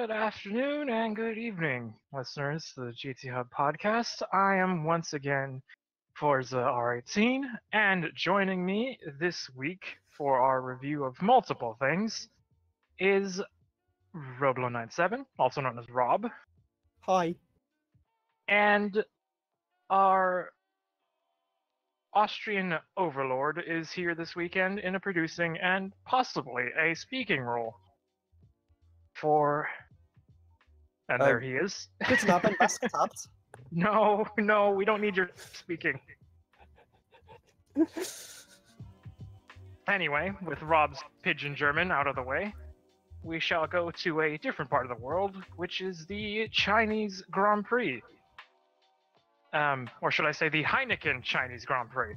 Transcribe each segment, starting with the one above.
Good afternoon and good evening, listeners to the GTHub podcast. I am once again Forza R18, and joining me this week for our review of multiple things is Roblo97, also known as Rob, Hi. and our Austrian overlord is here this weekend in a producing and possibly a speaking role for. And there he is. Guten Abend, was gehabt? No, we don't need your speaking. Anyway, with Rob's pidgin German out of the way, we shall go to a different part of the world, which is the Chinese Grand Prix. Or should I say the Heineken Chinese Grand Prix.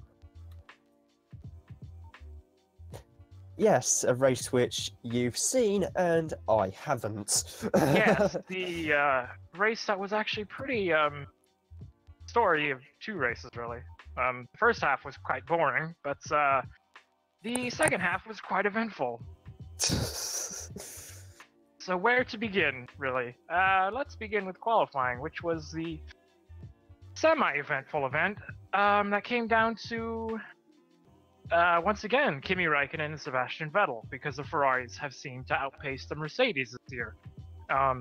Yes, a race which you've seen and I haven't. Yes, the race that was actually pretty, story of two races, really. The first half was quite boring, but the second half was quite eventful. So where to begin, really? Let's begin with qualifying, which was the semi-eventful event that came down to, once again, Kimi Räikkönen and Sebastian Vettel, because the Ferraris have seemed to outpace the Mercedes this year,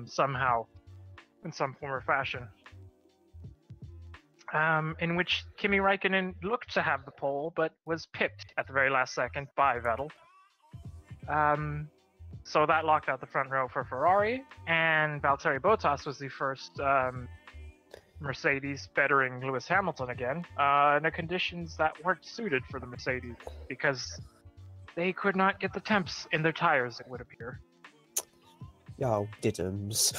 somehow, in some form or fashion. In which Kimi Räikkönen looked to have the pole, but was pipped at the very last second by Vettel. So that locked out the front row for Ferrari, and Valtteri Bottas was the first Mercedes bettering Lewis Hamilton again, in the conditions that weren't suited for the Mercedes, because they could not get the temps in their tires, it would appear. Oh, diddums.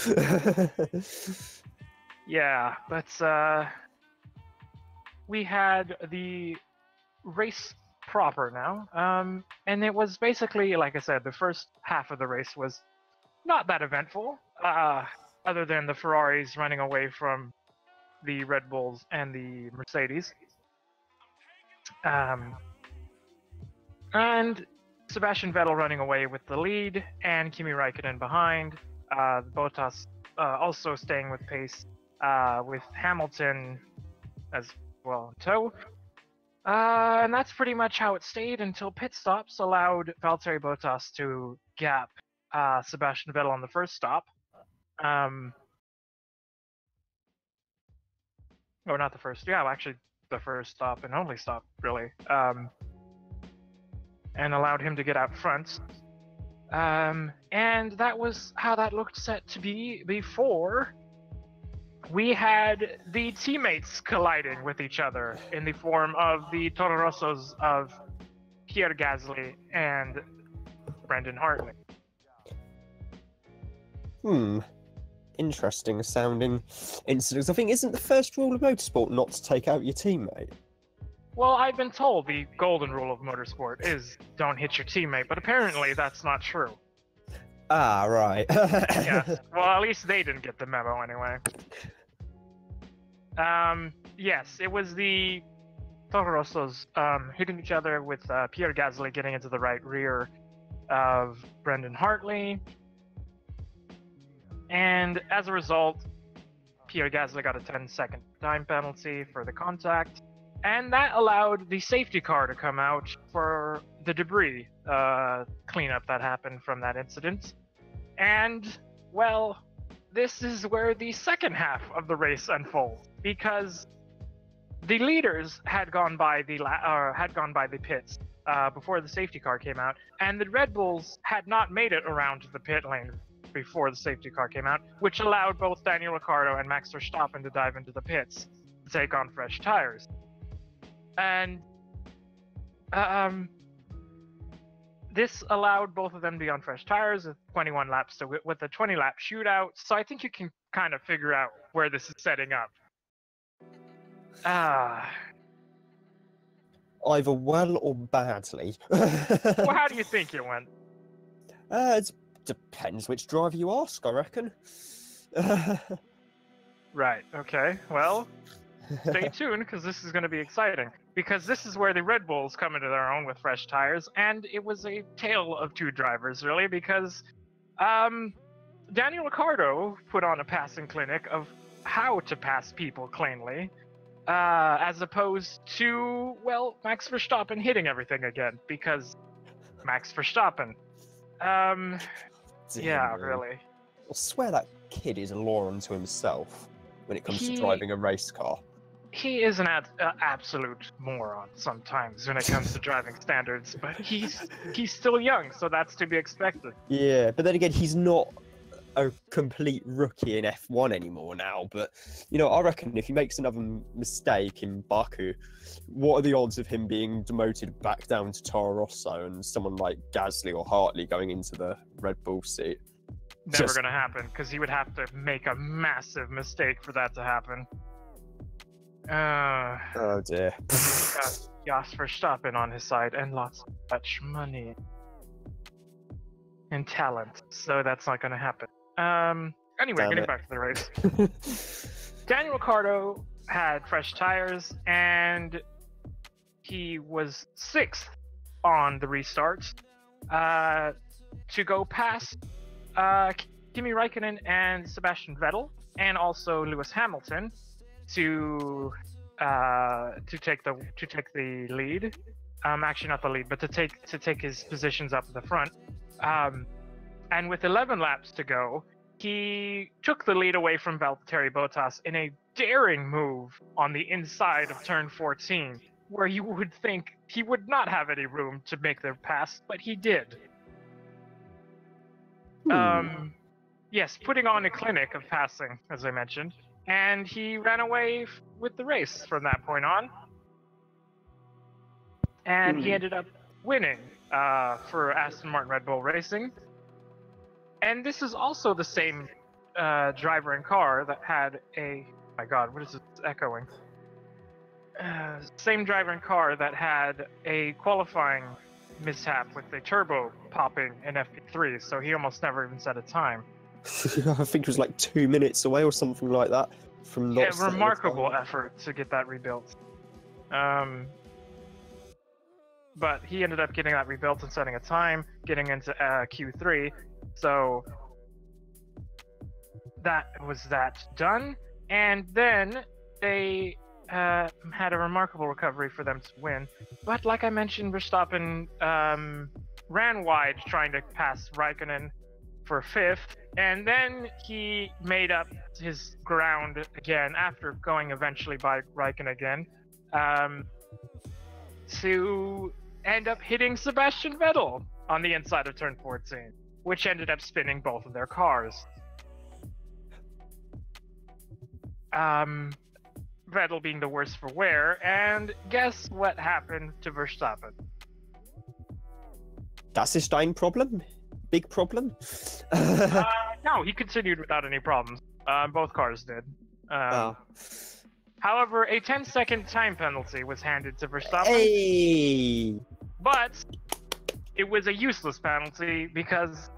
Yeah, but we had the race proper now, and it was basically, like I said, the first half of the race was not that eventful, other than the Ferraris running away from the Red Bulls and the Mercedes. And Sebastian Vettel running away with the lead, and Kimi Räikkönen behind. Bottas also staying with pace, with Hamilton as well in tow. And that's pretty much how it stayed until pit stops allowed Valtteri Bottas to gap Sebastian Vettel on the first stop. Or not the first, yeah, actually the first stop and only stop, really. And allowed him to get out front. And that was how that looked set to be before we had the teammates colliding with each other in the form of the Toro Rossos of Pierre Gasly and Brendan Hartley. Interesting sounding incidents. I think isn't the first rule of motorsport not to take out your teammate? Well, I've been told the golden rule of motorsport is don't hit your teammate, but apparently that's not true. Ah, right. Yes. Well, at least they didn't get the memo anyway. Yes, it was the Toro Rossos hitting each other with Pierre Gasly getting into the right rear of Brendan Hartley. And as a result, Pierre Gasly got a 10-second time penalty for the contact. And that allowed the safety car to come out for the debris cleanup that happened from that incident. And, well, this is where the second half of the race unfolds, because the leaders had gone by the pits before the safety car came out, and the Red Bulls had not made it around to the pit lane before the safety car came out, which allowed both Daniel Ricciardo and Max Verstappen to dive into the pits to take on fresh tires. And this allowed both of them to be on fresh tires with 21 laps with a 20-lap shootout. So I think you can kind of figure out where this is setting up. Either well or badly. Well, how do you think it went? It depends which driver you ask, I reckon. Right, okay. Well, stay tuned, because this is going to be exciting. Because this is where the Red Bulls come into their own with fresh tires, and it was a tale of two drivers, really, because Daniel Ricciardo put on a passing clinic of how to pass people cleanly, as opposed to, well, Max Verstappen hitting everything again, because Max Verstappen. Yeah, really. I swear that kid is a law unto himself when it comes to He- driving a race car. He is an absolute moron sometimes when it comes to driving standards, but he's still young, so that's to be expected. Yeah, but then again, he's not a complete rookie in F1 anymore now. But, you know, I reckon if he makes another mistake in Baku, what are the odds of him being demoted back down to Toro Rosso and someone like Gasly or Hartley going into the Red Bull seat? Never gonna happen, because he would have to make a massive mistake for that to happen. Oh dear. Got Jos Verstappen on his side and lots of much money and talent, so that's not gonna happen. Anyway, Damn getting it. back to the race. Daniel Ricciardo had fresh tires, and he was 6th on the restart to go past Kimi Räikkönen and Sebastian Vettel, and also Lewis Hamilton to take the lead. Actually, not the lead, but to take his positions up at the front. And with 11 laps to go, he took the lead away from Valtteri Bottas in a daring move on the inside of turn 14, where you would think he would not have any room to make the pass, but he did. Yes, putting on a clinic of passing, as I mentioned, and he ran away with the race from that point on. And he ended up winning for Aston Martin Red Bull Racing. And this is also the same driver and car that had a... Oh my god, what is this echoing? Same driver and car that had a qualifying mishap with the turbo popping in FP3, so he almost never even set a time. I think it was like 2 minutes away or something like that from not setting a remarkable time. effort to get that rebuilt. But he ended up getting that rebuilt and setting a time, getting into Q3. So that was that done. And then they had a remarkable recovery for them to win. But like I mentioned, Verstappen ran wide trying to pass Raikkonen for 5th. And then he made up his ground again after going eventually by Raikkonen again to end up hitting Sebastian Vettel on the inside of turn 14, which ended up spinning both of their cars. Vettel being the worse for wear, and guess what happened to Verstappen? Das ist ein Problem? Big problem? No, he continued without any problems. Both cars did. Oh. However, a 10-second time penalty was handed to Verstappen. Hey! But it was a useless penalty because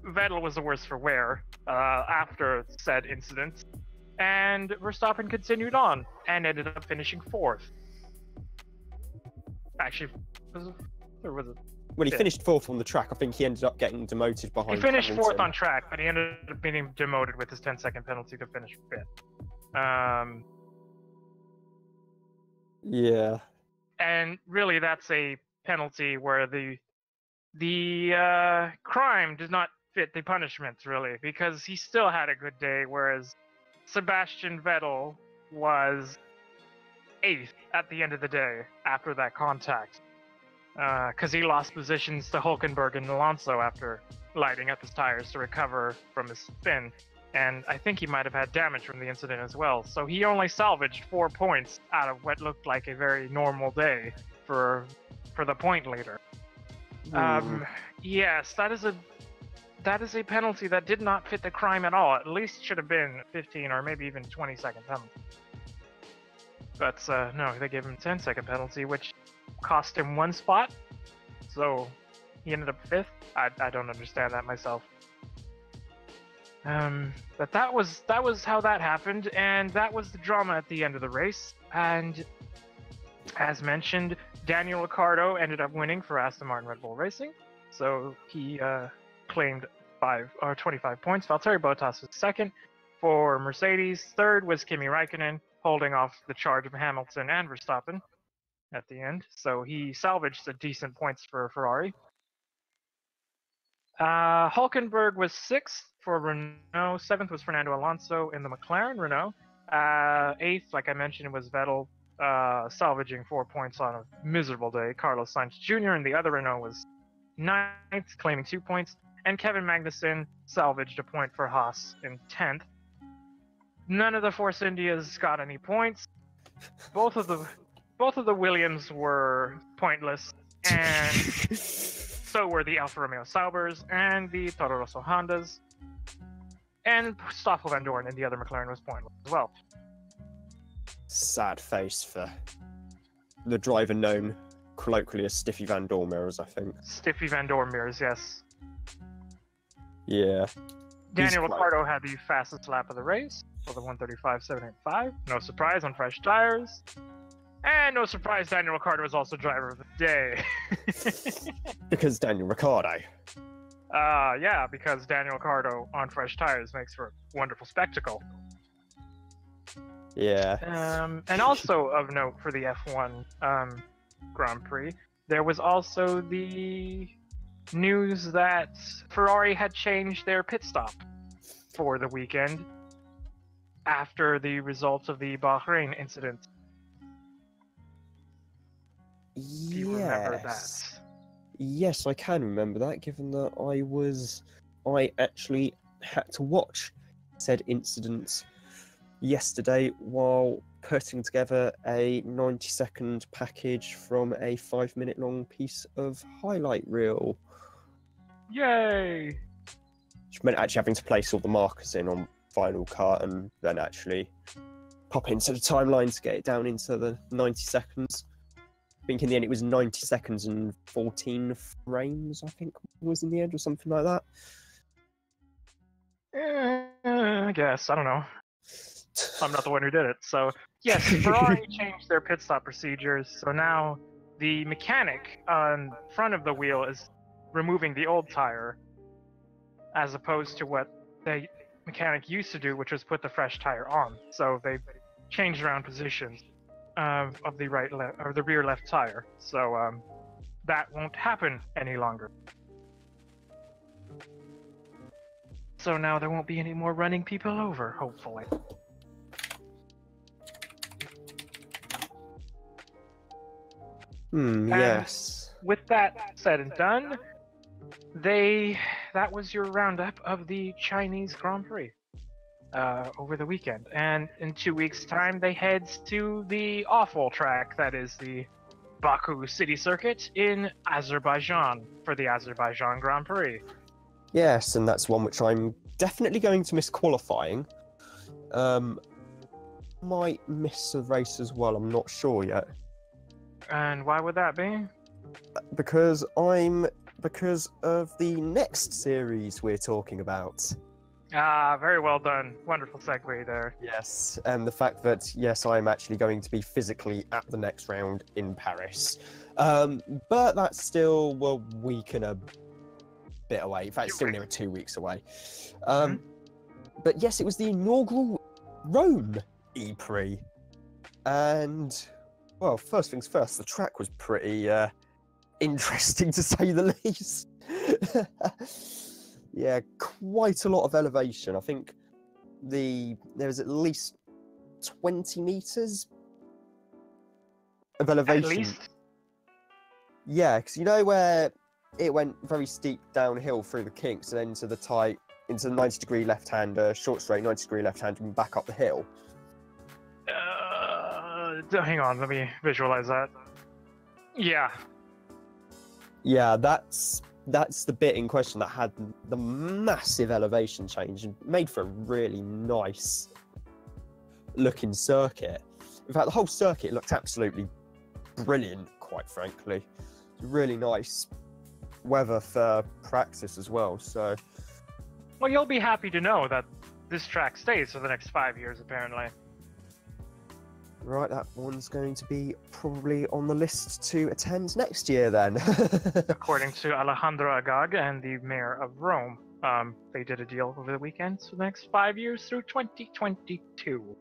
Vettel was the worse for wear after said incident. And Verstappen continued on and ended up finishing 4th. Actually, or was it? Well, he finished 4th on the track. I think he ended up getting demoted behind He finished Hamilton. 4th on track, but he ended up being demoted with his 10-second penalty to finish 5th. Yeah. And really, that's a penalty where the crime does not fit the punishment, really, because he still had a good day, whereas Sebastian Vettel was 8th at the end of the day after that contact. Because he lost positions to Hülkenberg and Alonso after lighting up his tires to recover from his spin. And I think he might have had damage from the incident as well. So he only salvaged 4 points out of what looked like a very normal day for the point leader. Yes, that is a penalty that did not fit the crime at all. At least should have been 15 or maybe even 20-second penalty. But no, they gave him a 10-second penalty, which cost him 1 spot. So he ended up 5th. I don't understand that myself. But that was how that happened, and that was the drama at the end of the race. And as mentioned, Daniel Ricciardo ended up winning for Aston Martin Red Bull Racing, so he claimed 25 points. Valtteri Bottas was second for Mercedes. Third was Kimi Räikkönen, holding off the charge of Hamilton and Verstappen at the end. So he salvaged the decent points for Ferrari. Hulkenberg was sixth for Renault. Seventh was Fernando Alonso in the McLaren Renault. Eighth, like I mentioned, was Vettel, salvaging 4 points on a miserable day. Carlos Sainz Jr. in the other Renault was ninth, claiming 2 points. And Kevin Magnussen salvaged a point for Haas in 10th. None of the Force Indias got any points. Both of the Williams were pointless, and so were the Alfa Romeo Saubers and the Toro Rosso Hondas. And Stoffel Van Dorn in the other McLaren was pointless as well. Sad face for the driver known colloquially as Stiffy Van Dorn mirrors, I think. Stiffy Van Dorn mirrors, yes. Yeah. Daniel Ricciardo had the fastest lap of the race for the 1:35.785. No surprise on fresh tires. And no surprise, Daniel Ricciardo was also driver of the day. Because Daniel Ricciardo. Yeah, because Daniel Ricciardo on fresh tires makes for a wonderful spectacle. Yeah. And also of note for the F1 Grand Prix, there was also the news that Ferrari had changed their pit stop for the weekend after the results of the Bahrain incident. Do you remember that? Yes, I can remember that, given that I actually had to watch said incident yesterday while putting together a 90-second package from a 5-minute long piece of highlight reel. Yay! Which meant actually having to place all the markers in on Final Cut and then actually pop into the timeline to get it down into the 90 seconds. I think in the end it was 90 seconds and 14 frames, I think was in the end, or something like that. I guess. I don't know. I'm not the one who did it. So, yes, Ferrari changed their pit stop procedures. So now the mechanic on front of the wheel is removing the old tire, as opposed to what the mechanic used to do, which was put the fresh tire on. So they changed around positions of the rear left tire. So that won't happen any longer. So now there won't be any more running people over, hopefully. Yes. With that said and done, that was your roundup of the Chinese Grand Prix over the weekend. And in 2 weeks' time, they head to the awful track that is the Baku City Circuit in Azerbaijan for the Azerbaijan Grand Prix. Yes, and that's one which I'm definitely going to miss qualifying. Might miss the race as well, I'm not sure yet. And why would that be? Because of the next series we're talking about. Ah, very well done. Wonderful segue there. Yes, and the fact that, yes, I'm actually going to be physically at the next round in Paris. But that's still a week and a bit away. In fact, it's still nearly 2 weeks away. But yes, it was the inaugural Rome E-Prix. And, well, first things first, the track was pretty interesting to say the least. Yeah, quite a lot of elevation. I think there was at least 20 meters of elevation. At least? Yeah, because you know where it went very steep downhill through the kinks and then into the 90-degree left-hander, short straight 90-degree left-hander and back up the hill. Hang on, let me visualize that. Yeah. Yeah, that's the bit in question that had the massive elevation change and made for a really nice looking circuit. In fact, the whole circuit looked absolutely brilliant, quite frankly. Really nice weather for practice as well, so... Well, you'll be happy to know that this track stays for the next 5 years, apparently. Right, that one's going to be probably on the list to attend next year then. According to Alejandro Agag and the mayor of Rome. They did a deal over the weekends for the next 5 years through 2022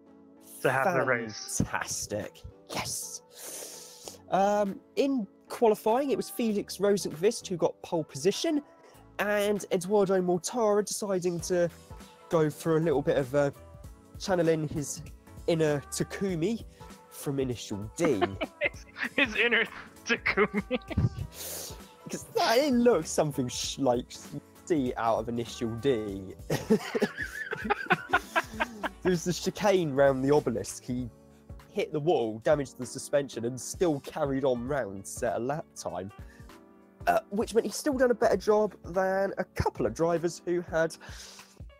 to have the race. Fantastic. Yes. In qualifying, it was Felix Rosenqvist who got pole position, and Eduardo Mortara deciding to go for a little bit of channeling his inner Takumi from Initial D. His inner Takumi. Because it looks something like D out of Initial D. There's the chicane round the obelisk. He hit the wall, damaged the suspension, and still carried on round to set a lap time. Which meant he's still done a better job than a couple of drivers who had,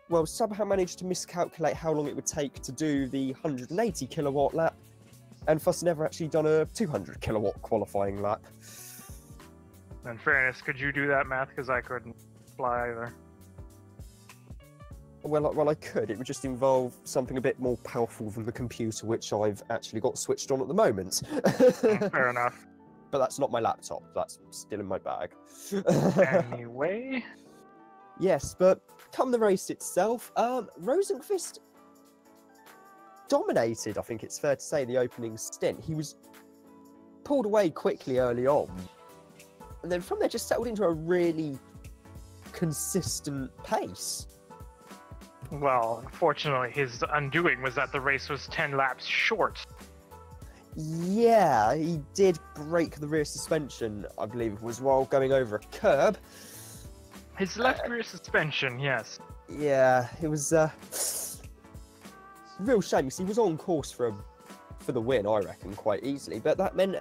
well, somehow managed to miscalculate how long it would take to do the 180 kilowatt lap, and thus never actually done a 200 kilowatt qualifying lap. In fairness, could you do that math? Because I couldn't fly either. Well, I could. It would just involve something a bit more powerful than the computer, which I've actually got switched on at the moment. Fair enough. But that's not my laptop. That's still in my bag. Anyway. Yes, but come the race itself, Rosenqvist dominated, I think it's fair to say, the opening stint. He was pulled away quickly early on, and then from there just settled into a really consistent pace. Well, unfortunately, his undoing was that the race was 10 laps short. Yeah, he did break the rear suspension, I believe it was, while going over a curb. His left rear suspension, yes. Yeah, it was a real shame because he was on course for the win, I reckon, quite easily. But that meant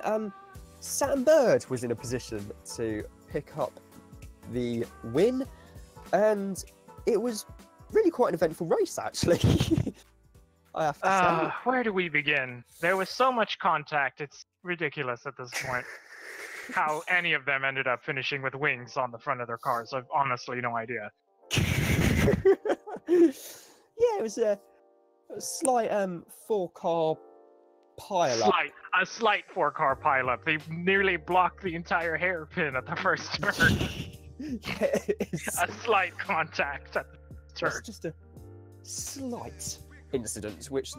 Sam Bird was in a position to pick up the win, and it was really quite an eventful race, actually. I have to say. Where do we begin? There was so much contact, it's ridiculous at this point. How any of them ended up finishing with wings on the front of their cars, I've honestly no idea. Yeah, it was a slight 4-car pile-up. A slight 4-car pile-up. They nearly blocked the entire hairpin at the first turn. Yes. A slight contact at the turn. It's just a slight incident, which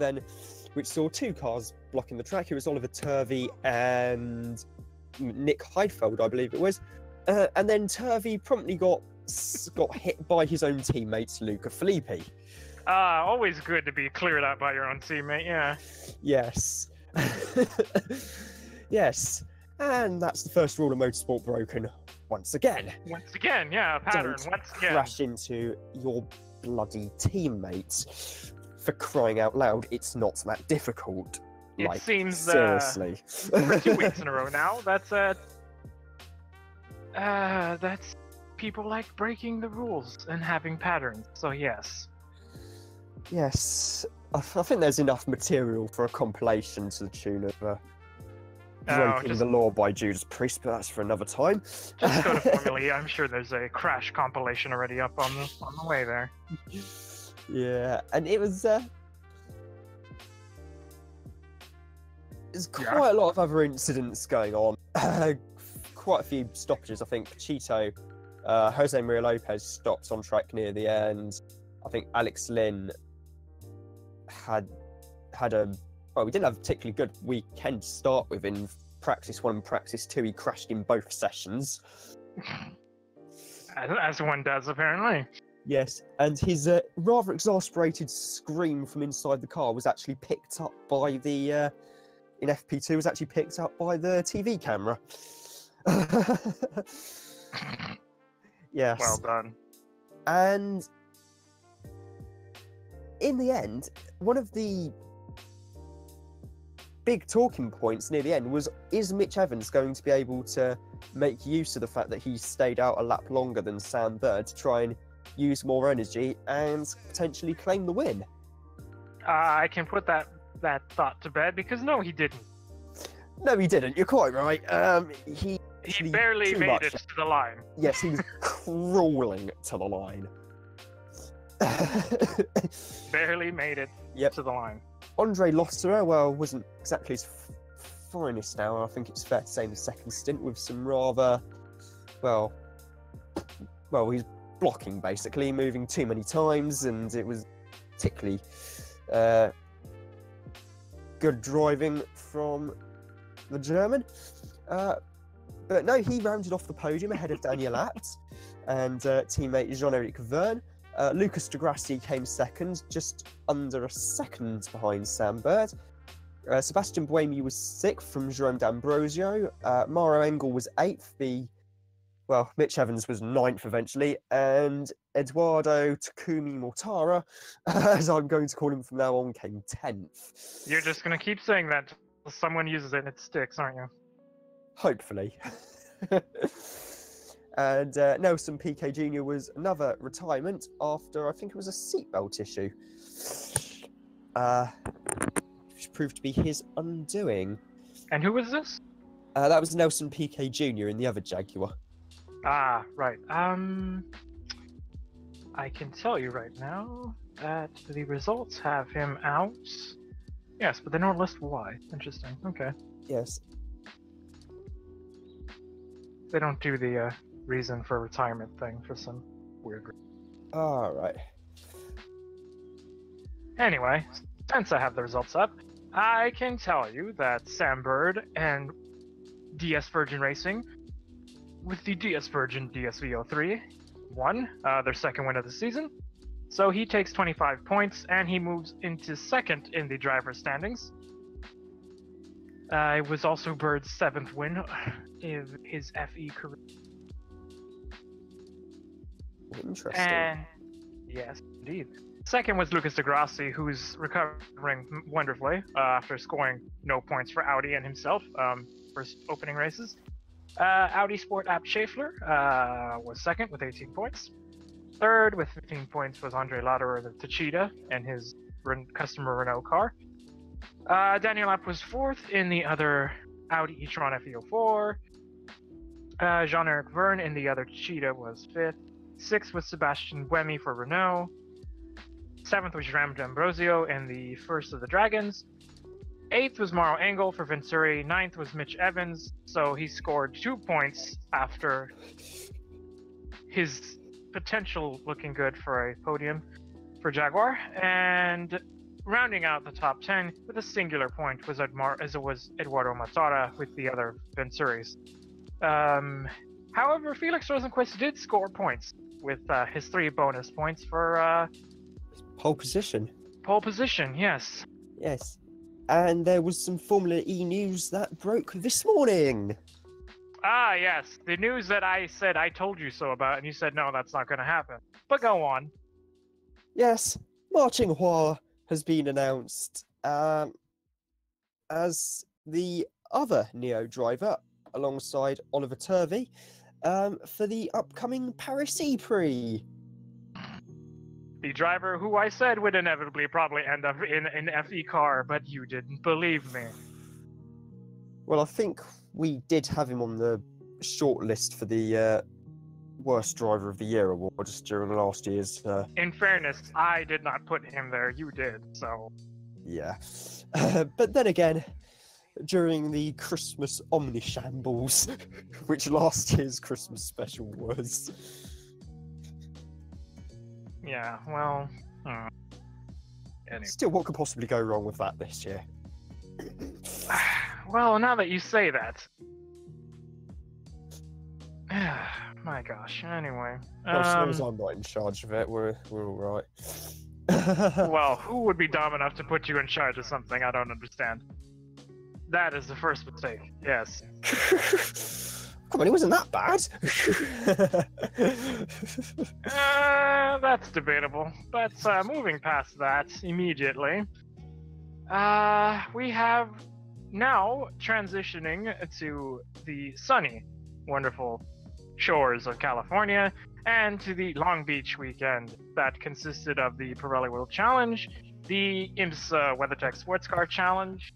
saw 2 cars blocking the track. It was Oliver Turvey and Nick Heidfeld, I believe it was, and then Turvey promptly got hit by his own teammates, Luca Filippi. Always good to be cleared up by your own teammate, yeah. Yes. Yes. And that's the first rule of motorsport broken once again. Once again, yeah, pattern, Don't once again. crash into your bloody teammates. For crying out loud, it's not that difficult. It like, seems seriously. For 2 weeks in a row now, that's people like breaking the rules and having patterns. So yes. Yes, I think there's enough material for a compilation to the tune of Breaking the Law by Judas Priest, but that's for another time. Just go to Formula E. I'm sure there's a crash compilation already up on the way there. Yeah, and it was there's quite a lot of other incidents going on. Quite a few stoppages, I think. Cheeto, Jose Maria Lopez stopped on track near the end. I think Alex Lynn had we didn't have a particularly good weekend to start with in practice 1 and practice 2. He crashed in both sessions. As one does, apparently. Yes, and his rather exasperated scream from inside the car was actually picked up by the in FP2 was actually picked up by the TV camera. Yes. Well done. And in the end, one of the big talking points near the end was, is Mitch Evans going to be able to make use of the fact that he stayed out a lap longer than Sam Bird to try and use more energy and potentially claim the win? I can put that thought to bed, because no, he didn't. No, he didn't. You're quite right. He barely made it to the line. Yes, he was crawling to the line. Barely made it to the line. Andre Lotterer, well, wasn't exactly his finest hour. I think it's fair to say in the second stint with some rather, well, he's blocking, basically, moving too many times, and it was particularly good driving from the German. But no, he rounded off the podium ahead of Daniel Abt and teammate Jean-Eric Verne. Lucas de Grassi came second, just under a second behind Sam Bird. Sebastian Buemi was sixth from Jerome D'Ambrosio. Mauro Engel was eighth. Mitch Evans was ninth eventually. And Eduardo Takumi Mortara, as I'm going to call him from now on, came 10th. You're just going to keep saying that till someone uses it and it sticks, aren't you? Hopefully. And Nelson Piquet Jr. was another retirement after, I think it was a seatbelt issue. Which proved to be his undoing. And who was this? That was Nelson Piquet Jr. in the other Jaguar. Ah, right. I can tell you right now that the results have him out. Yes, but they don't list why. Interesting. Okay. Yes. They don't do the reason for retirement thing for some weird reason. All right. Anyway, since I have the results up, I can tell you that Sam Bird and DS Virgin Racing, with the DS Virgin DSV03, won their second win of the season. So he takes 25 points and he moves into second in the driver's standings. It was also Bird's seventh win in his FE career. Interesting. And yes, indeed. Second was Lucas de Grassi, who's recovering wonderfully after scoring no points for Audi and himself first opening races. Audi Sport Abt Schaeffler was second with 18 points. Third with 15 points was Andre Lauderer of Techeetah and his customer Renault car. Daniel Abt was fourth in the other Audi e-tron FE04. Jean-Eric Verne in the other Cheetah was fifth. Sixth was Sebastian Buemi for Renault. Seventh was Jerome D'Ambrosio in the first of the Dragons. Eighth was Mauro Engel for Venturi. Ninth was Mitch Evans, so he scored 2 points after his potential looking good for a podium for Jaguar. And rounding out the top 10 with a singular point was Eduardo Matara with the other Venturis. However, Felix Rosenquist did score points with his 3 bonus points for Pole position. Pole position, yes. Yes. And there was some Formula E news that broke this morning. Ah, yes. The news that I said I told you so about, and you said, no, that's not going to happen. But go on. Yes. Martin Hua has been announced as the other Neo driver alongside Oliver Turvey for the upcoming Paris E-Prix. The driver who I said would inevitably probably end up in an FE car, but you didn't believe me. Well, I think we did have him on the short list for the Worst Driver of the Year awards during last year's... In fairness, I did not put him there, you did, so... Yeah. But then again, during the Christmas Omnishambles, which last year's Christmas special was... Yeah, well... Anyway. Still, what could possibly go wrong with that this year? Well, now that you say that... My gosh, anyway. As long as I'm not in charge of it, we're all right. Well, who would be dumb enough to put you in charge of something I don't understand? That is the first mistake, yes. Come on, it wasn't that bad. That's debatable. But moving past that immediately, we have now transitioning to the sunny, wonderful shores of California and to the Long Beach weekend that consisted of the Pirelli World Challenge, the IMSA WeatherTech Sports Car Challenge,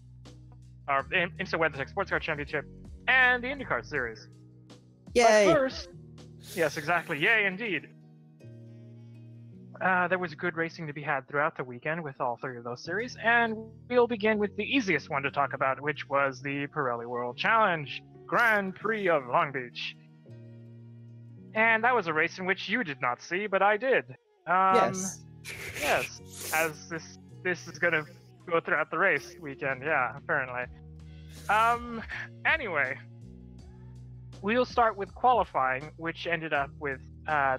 or IMSA WeatherTech Sports Car Championship, and the IndyCar Series. Yay! But first, yes, exactly. Yay, indeed. There was good racing to be had throughout the weekend with all 3 of those series, and we'll begin with the easiest one to talk about, which was the Pirelli World Challenge Grand Prix of Long Beach. And that was a race in which you did not see, but I did. Yes. Yes, as this is gonna go throughout the race weekend. Yeah, apparently. Anyway, we'll start with qualifying, which ended up with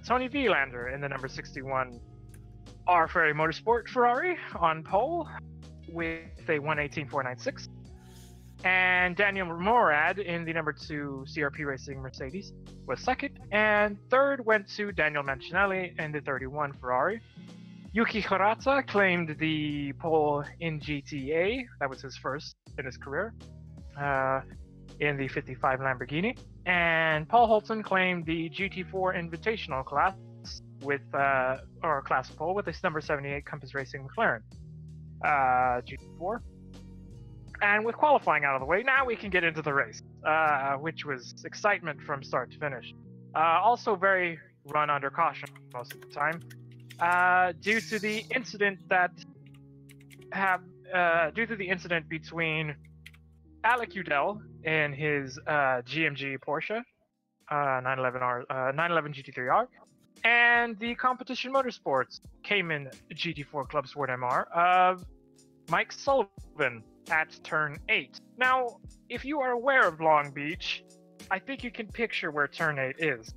Tony Vilander in the number 61 R Ferrari Motorsport Ferrari on pole with a 1:18.496, and Daniel Morad in the number 2 CRP Racing Mercedes was second, and third went to Daniel Mancinelli in the 31 Ferrari. Yuki Hirata claimed the pole in GTA. That was his first in his career, in the 55 Lamborghini. And Paul Holton claimed the GT4 Invitational class with, or class pole with his number 78 Compass Racing McLaren GT4. And with qualifying out of the way, now we can get into the race, which was excitement from start to finish. Also very run under caution most of the time. Due to the incident between Alec Udell in his GMG Porsche 911 GT3R and the Competition Motorsports Cayman GT4 Club Sport MR of Mike Sullivan at turn 8. Now, if you are aware of Long Beach, I think you can picture where turn 8 is.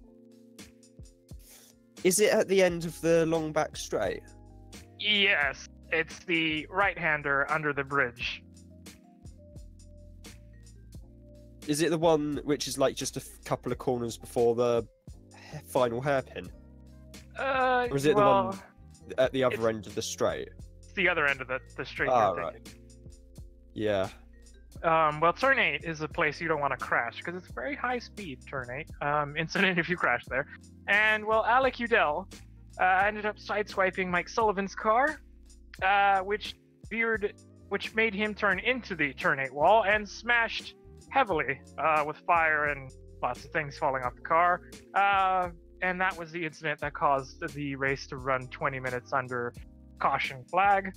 Is it at the end of the long back straight? Yes, it's the right-hander under the bridge. Is it the one which is like just a couple of corners before the final hairpin? Or is it the one at the other end of the straight? It's the other end of the straight. Right. Yeah. Well, turn 8 is a place you don't want to crash because it's very high speed, turn 8. Incident if you crash there. And, well, Alec Udell ended up sideswiping Mike Sullivan's car, which made him turn into the turn 8 wall and smashed heavily with fire and lots of things falling off the car. And that was the incident that caused the race to run 20 minutes under caution flag.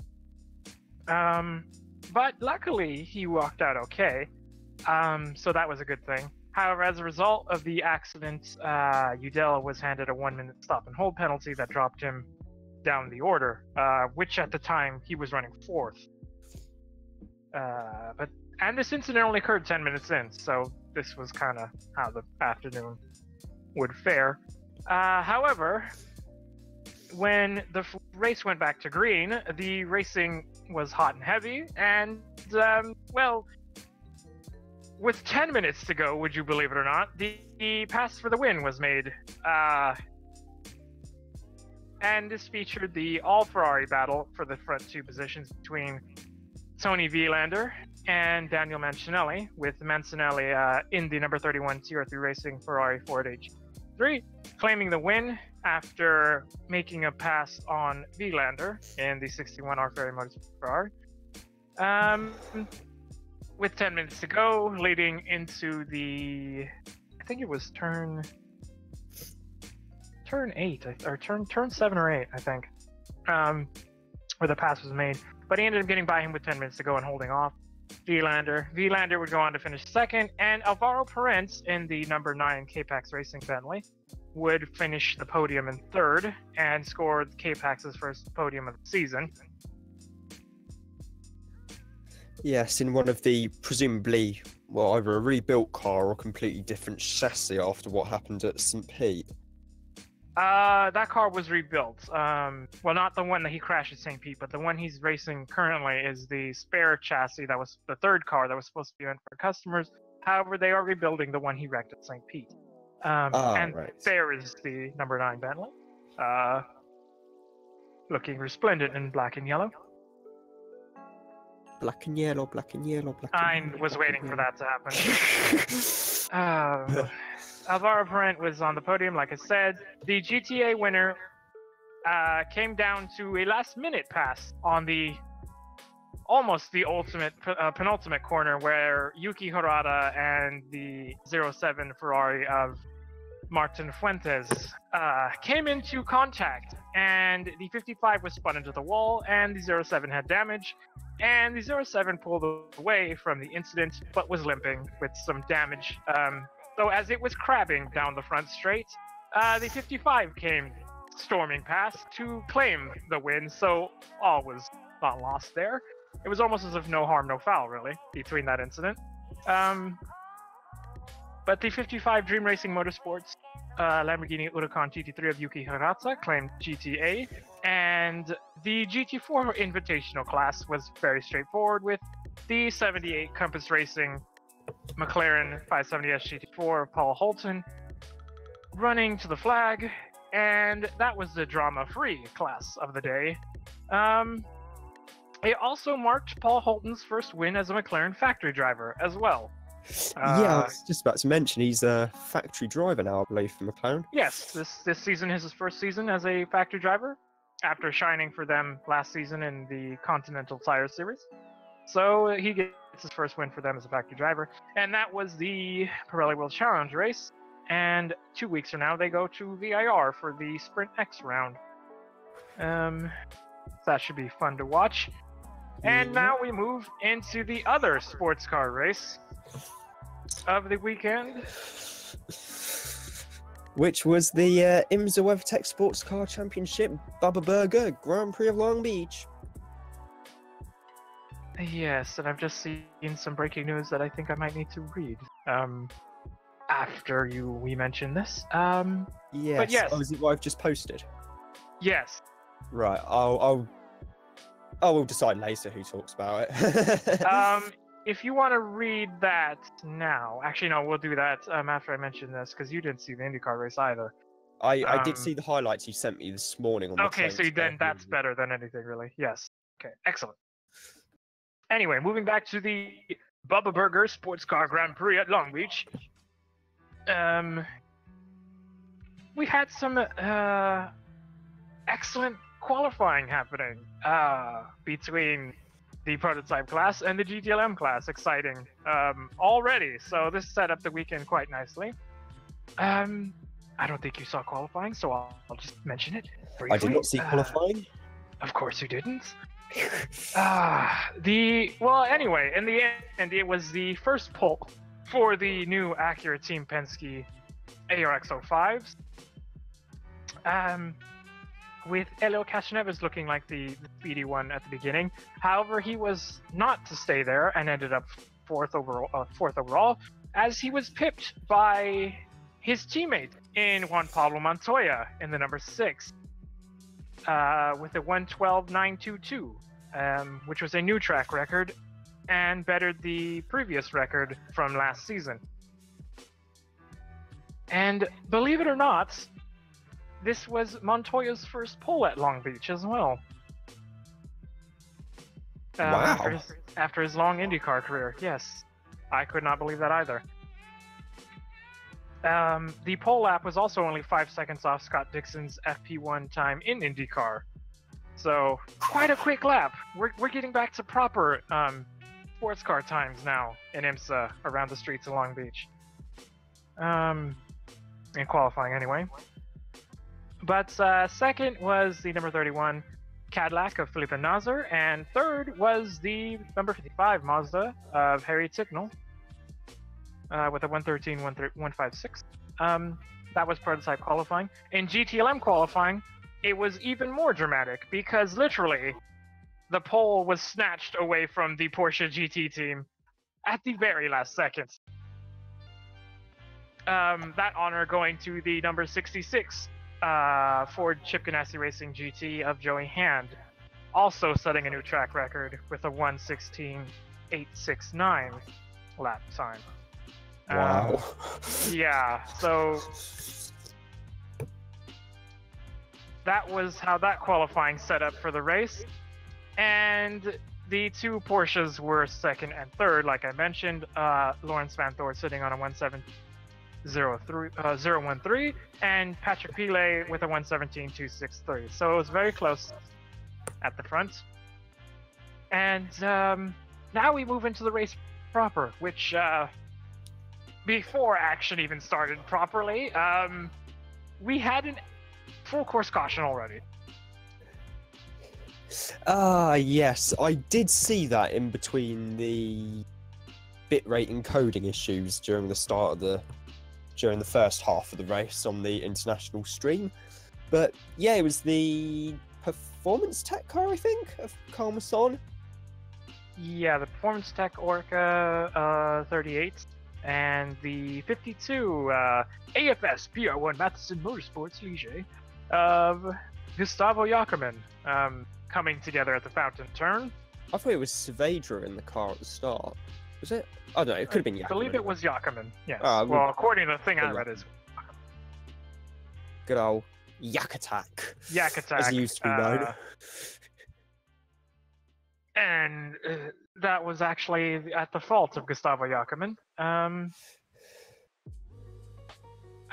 But luckily, he walked out okay, so that was a good thing. However, as a result of the accident, Udell was handed a 1-minute stop and hold penalty that dropped him down the order, which at the time he was running 4th. And this incident only occurred 10 minutes in, so this was kind of how the afternoon would fare. However, when the race went back to green, the racing was hot and heavy, and, well, with 10 minutes to go, would you believe it or not, the pass for the win was made. And this featured the all-Ferrari battle for the front 2 positions between Tony Vilander and Daniel Mancinelli, with Mancinelli in the number 31 TR3 Racing Ferrari Ford H3, claiming the win after making a pass on Vilander in the 61 R Ferrari Motorsport Ferrari. With 10 minutes to go, leading into the, I think it was turn 8, or turn 7 or 8, I think, where the pass was made. But he ended up getting by him with 10 minutes to go and holding off Vilander. Vilander would go on to finish second, and Alvaro Perez in the number 9 K-Pax Racing Bentley would finish the podium in third and scored K-Pax's first podium of the season. Yes, in one of the presumably, well, either a rebuilt car or a completely different chassis after what happened at St. Pete. That car was rebuilt. Well, not the one that he crashed at St. Pete, but the one he's racing currently is the spare chassis that was the third car that was supposed to be meant for customers. However, they are rebuilding the one he wrecked at St. Pete. And right. there is the number 9 Bentley, looking resplendent in black and yellow. Black and yellow, black and yellow, black and yellow. I was waiting for that to happen. Alvaro Perez was on the podium, like I said. The GTA winner came down to a last-minute pass on the almost the ultimate penultimate corner, where Yuki Hirata and the 07 Ferrari of Martin Fuentes came into contact, and the 55 was spun into the wall, and the 07 had damage, and the 07 pulled away from the incident, but was limping with some damage. So as it was crabbing down the front straight, The 55 came storming past to claim the win, so all was not lost there. It was almost as if no harm, no foul, really, between that incident. But the 55 Dream Racing Motorsports Lamborghini Huracan GT3 of Yuki Hirata claimed GTA, and the GT4 Invitational class was very straightforward, with the 78 Compass Racing McLaren 570S GT4 of Paul Holton running to the flag, and that was the drama-free class of the day. It also marked Paul Holton's first win as a McLaren factory driver as well. Yeah, I was just about to mention he's a factory driver now, I believe, for McLaren. Yes, this season is his first season as a factory driver, after shining for them last season in the Continental Tire Series. So he gets his first win for them as a factory driver, and that was the Pirelli World Challenge race. And 2 weeks from now, they go to VIR for the Sprint X round. That should be fun to watch. And now we move into the other sports car race of the weekend, which was the IMSA WeatherTech Sports Car Championship Bubba Burger Grand Prix of Long Beach. Yes, and I've just seen some breaking news that I think I might need to read. After we mentioned this. Yes. But yes. Oh, is it what I've just posted? Yes. Right. We'll decide later who talks about it. If you want to read that now, actually no, we'll do that after I mention this, because you didn't see the IndyCar race either. I did see the highlights you sent me this morning on the Okay, so then that's better than anything, really. Yes. Okay, excellent. Anyway, moving back to the Bubba Burger Sports Car Grand Prix at Long Beach. We had some excellent qualifying happening between the prototype class and the GTLM class. Exciting already. So this set up the weekend quite nicely. I don't think you saw qualifying, so I'll just mention it briefly. I did not see qualifying. Of course you didn't. Anyway, in the end, it was the first pole for the new Acura Team Penske ARX-05s. With Elio Castroneves looking like the speedy one at the beginning. However, he was not to stay there and ended up fourth overall, as he was pipped by his teammate in Juan Pablo Montoya in the number 6 with a 1:12.922, which was a new track record and bettered the previous record from last season. And believe it or not, this was Montoya's first pole at Long Beach as well. Wow. After his long IndyCar career, yes. I could not believe that either. The pole lap was also only 5 seconds off Scott Dixon's FP1 time in IndyCar. So, quite a quick lap. We're getting back to proper sports car times now in IMSA around the streets of Long Beach. In qualifying anyway. But second was the number 31 Cadillac of Felipe Nasr, and third was the number 55 Mazda of Harry Ticknell with a 1:13.156. That was prototype qualifying. In GTLM qualifying, it was even more dramatic because literally the pole was snatched away from the Porsche GT team at the very last second. That honor going to the number 66 Ford Chip Ganassi Racing GT of Joey Hand, also setting a new track record with a 1:16.869 lap time. Wow. Yeah, so that was how that qualifying set up for the race. And the two Porsches were second and third, like I mentioned. Lawrence Van Thor sitting on a 1:17.013, and Patrick Pile with a 1:17.263. So it was very close at the front. And now we move into the race proper, which before action even started properly, we had a full course caution already. Yes, I did see that in between the bitrate encoding issues during the start of the during the first half of the race on the international stream. But yeah, it was the performance tech car, I think, of Karmason. Yeah, the Performance Tech Orca 38 and the 52 AFS PR1 Matheson Motorsports Ligier of Gustavo Jackerman coming together at the fountain turn. I thought it was Saavedra in the car at the start. Was it? I don't know. It could have been Jackerman. I believe it was Jackerman. Yes. Ah, well, according to the thing I read, is good old Yak Attack. Yak Attack, as he used to be known. And that was actually at the fault of Gustavo Jackerman. I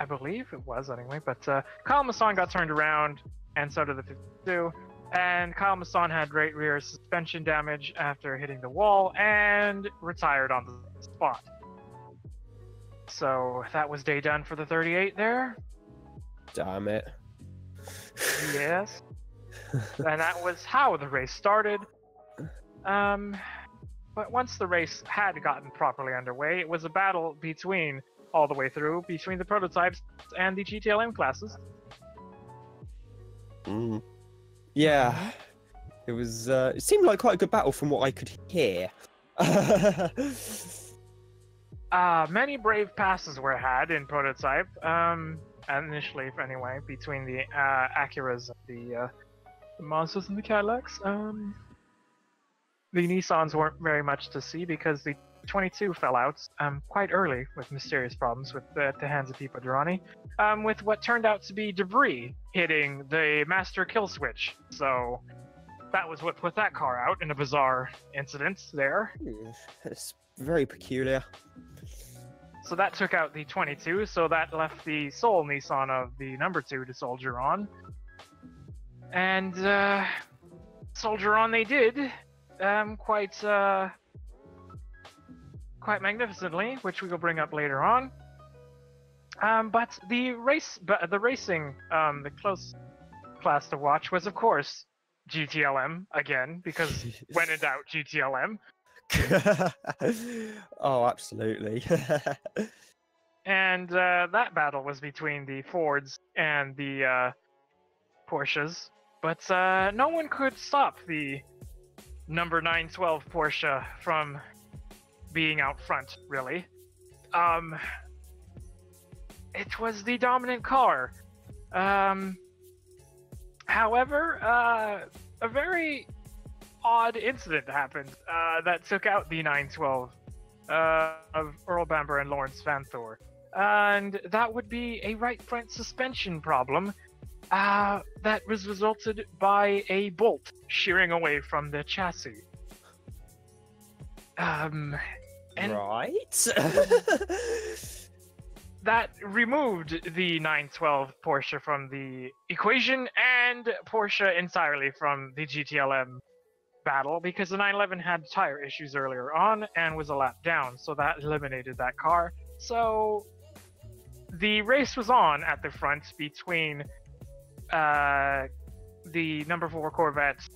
believe it was anyway, but Kyle Masson got turned around, and so did the 52. And Kyle Masson had right rear suspension damage after hitting the wall and retired on the spot. So that was day done for the 38 there. Damn it. Yes. And that was how the race started. But once the race had gotten properly underway, it was a battle between, all the way through, between the prototypes and the GTLM classes. Yeah. It was, it seemed like quite a good battle from what I could hear. Many brave passes were had in prototype, initially anyway, between the Acuras and the Mazdas and the Cadillacs. The Nissans weren't very much to see because the 22 fell out quite early with mysterious problems with the hands of Pipo Durrani, with what turned out to be debris hitting the master kill switch. So that was what put that car out in a bizarre incident there. It's very peculiar. So that took out the 22, so that left the sole Nissan of the number 2 to soldier on. And soldier on they did. Quite magnificently, which we will bring up later on. But the racing, the close class to watch was, of course, GTLM again, because when in doubt, GTLM. Oh, absolutely. And that battle was between the Fords and the Porsches, but no one could stop the number 912 Porsche from being out front, really. It was the dominant car. However, a very odd incident happened that took out the 912 of Earl Bamber and Lawrence Van Thor. And that would be a right front suspension problem that was resulted by a bolt shearing away from the chassis. And right. that removed the 912 Porsche from the equation and Porsche entirely from the GTLM battle, because the 911 had tire issues earlier on and was a lap down, so that eliminated that car. So the race was on at the front between the number 4 Corvette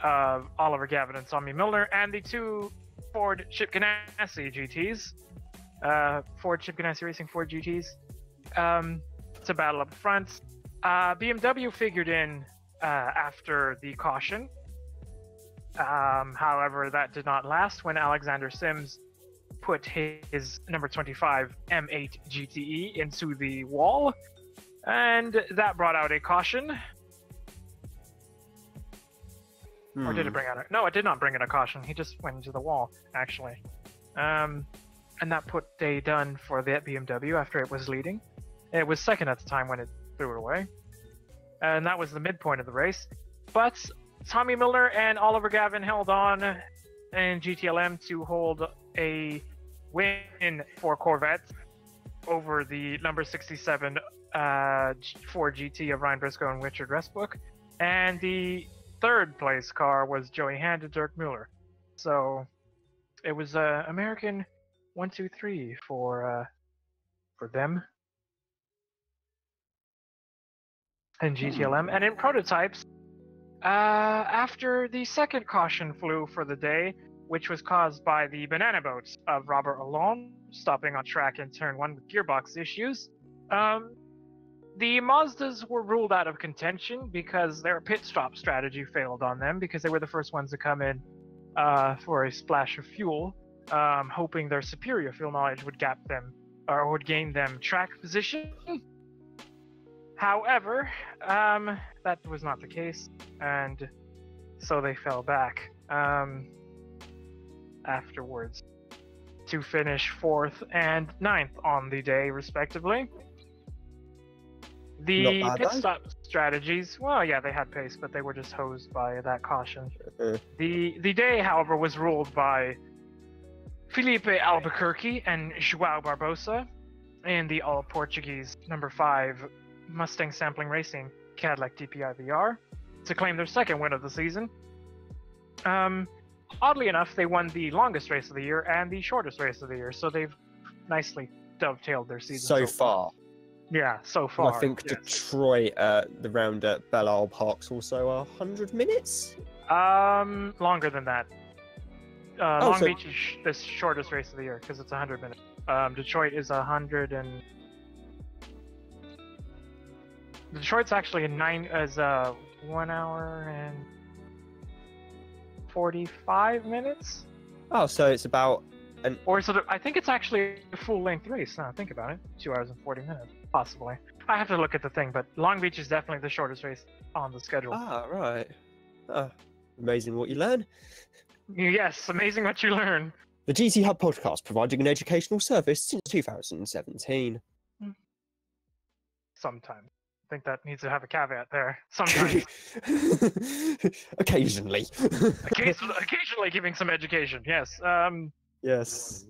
of Oliver Gavin and Tommy Milner and the 2 Ford Chip Ganassi GTs, Ford Chip Ganassi Racing Ford GTs, to battle up front. BMW figured in after the caution. However, that did not last when Alexander Sims put his number 25 M8 GTE into the wall, and that brought out a caution. Or did it bring out a... No, it did not bring out a caution. He just went into the wall, actually. And that put day done for the BMW after it was leading. It was second at the time when it threw it away. And that was the midpoint of the race. But Tommy Miller and Oliver Gavin held on in GTLM to hold a win for Corvette over the number 67 Ford GT of Ryan Briscoe and Richard Westbrook. And the third place car was Joey Hand and Dirk Mueller. So it was American 1, 2, 3 for them. In GTLM. And in prototypes, after the second caution flew for the day, which was caused by the banana boats of Robert Alon stopping on track in turn 1 with gearbox issues. The Mazdas were ruled out of contention because their pit stop strategy failed on them because they were the first ones to come in for a splash of fuel, hoping their superior fuel knowledge would gap them or would gain them track position. However, that was not the case, and so they fell back afterwards to finish 4th and 9th on the day, respectively. The pit stop strategies, well, yeah, they had pace, but they were just hosed by that caution. The day, however, was ruled by Felipe Albuquerque and João Barbosa in the all-Portuguese number 5 Mustang Sampling Racing Cadillac DPI VR to claim their second win of the season. Oddly enough, they won the longest race of the year and the shortest race of the year, so they've nicely dovetailed their season so far. Yeah, so far. I think Detroit, the round at Belle Isle Park's also 100 minutes? Longer than that. Long Beach is the shortest race of the year because it's 100 minutes. Detroit is 100 and... Detroit's actually 1 hour and 45 minutes? Oh, so it's about an... Or so I think it's actually a full-length race, now think about it. 2 hours and 40 minutes, possibly. I have to look at the thing, but Long Beach is definitely the shortest race on the schedule. Ah, right. Amazing what you learn. Yes, amazing what you learn. The GTHub podcast, providing an educational service since 2017. Sometimes. I think that needs to have a caveat there. Sometimes. Occasionally. Occasionally giving some education, yes. Yes.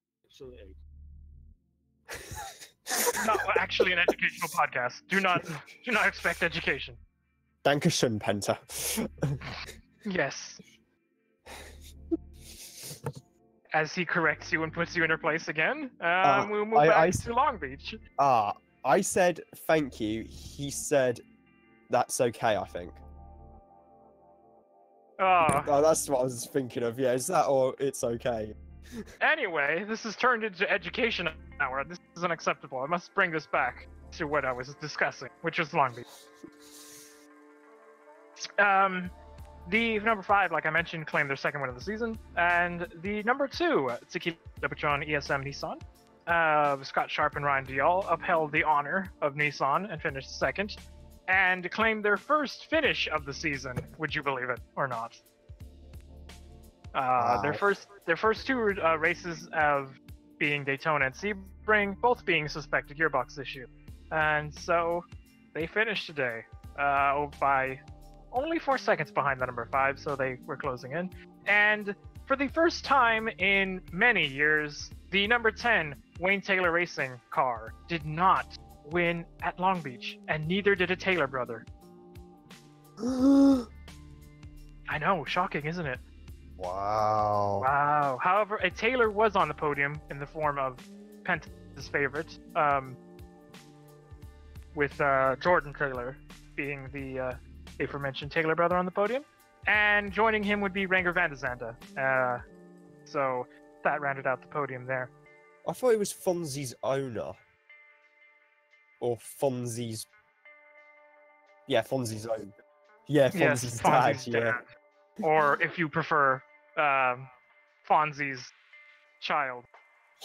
Not actually an educational podcast. Do not expect education. Dankeschön, Penta. Yes. As he corrects you and puts you in your place again, we'll move back to Long Beach. I said thank you. He said that's okay, I think. Oh, that's what I was thinking of. Yeah, is that or it's okay? Anyway, this has turned into education hour. This is unacceptable. I must bring this back to what I was discussing, which was Long Beach. The number 5, like I mentioned, claimed their second win of the season, and the number 2, Tequila Patron ESM Nissan, Scott Sharp and Ryan Dial upheld the honor of Nissan and finished second, and claimed their first finish of the season. Would you believe it or not? Wow. Their first 2 races of being Daytona and Sebring, both being suspected gearbox issue, and so they finished today by only 4 seconds behind the number 5, so they were closing in. And for the first time in many years, the number 10 Wayne Taylor Racing car did not win at Long Beach, and neither did a Taylor brother. I know, shocking, isn't it? Wow. Wow. However, a Taylor was on the podium in the form of Penta's favorite, with Jordan Taylor being the aforementioned Taylor brother on the podium, and joining him would be Renger van der Zande. So that rounded out the podium there. I thought it was Fonzie's owner. Or Fonzie's... Yeah, Fonzie's owner. Yeah, Fonzie's dad, yeah. Or, if you prefer, Fonzie's child.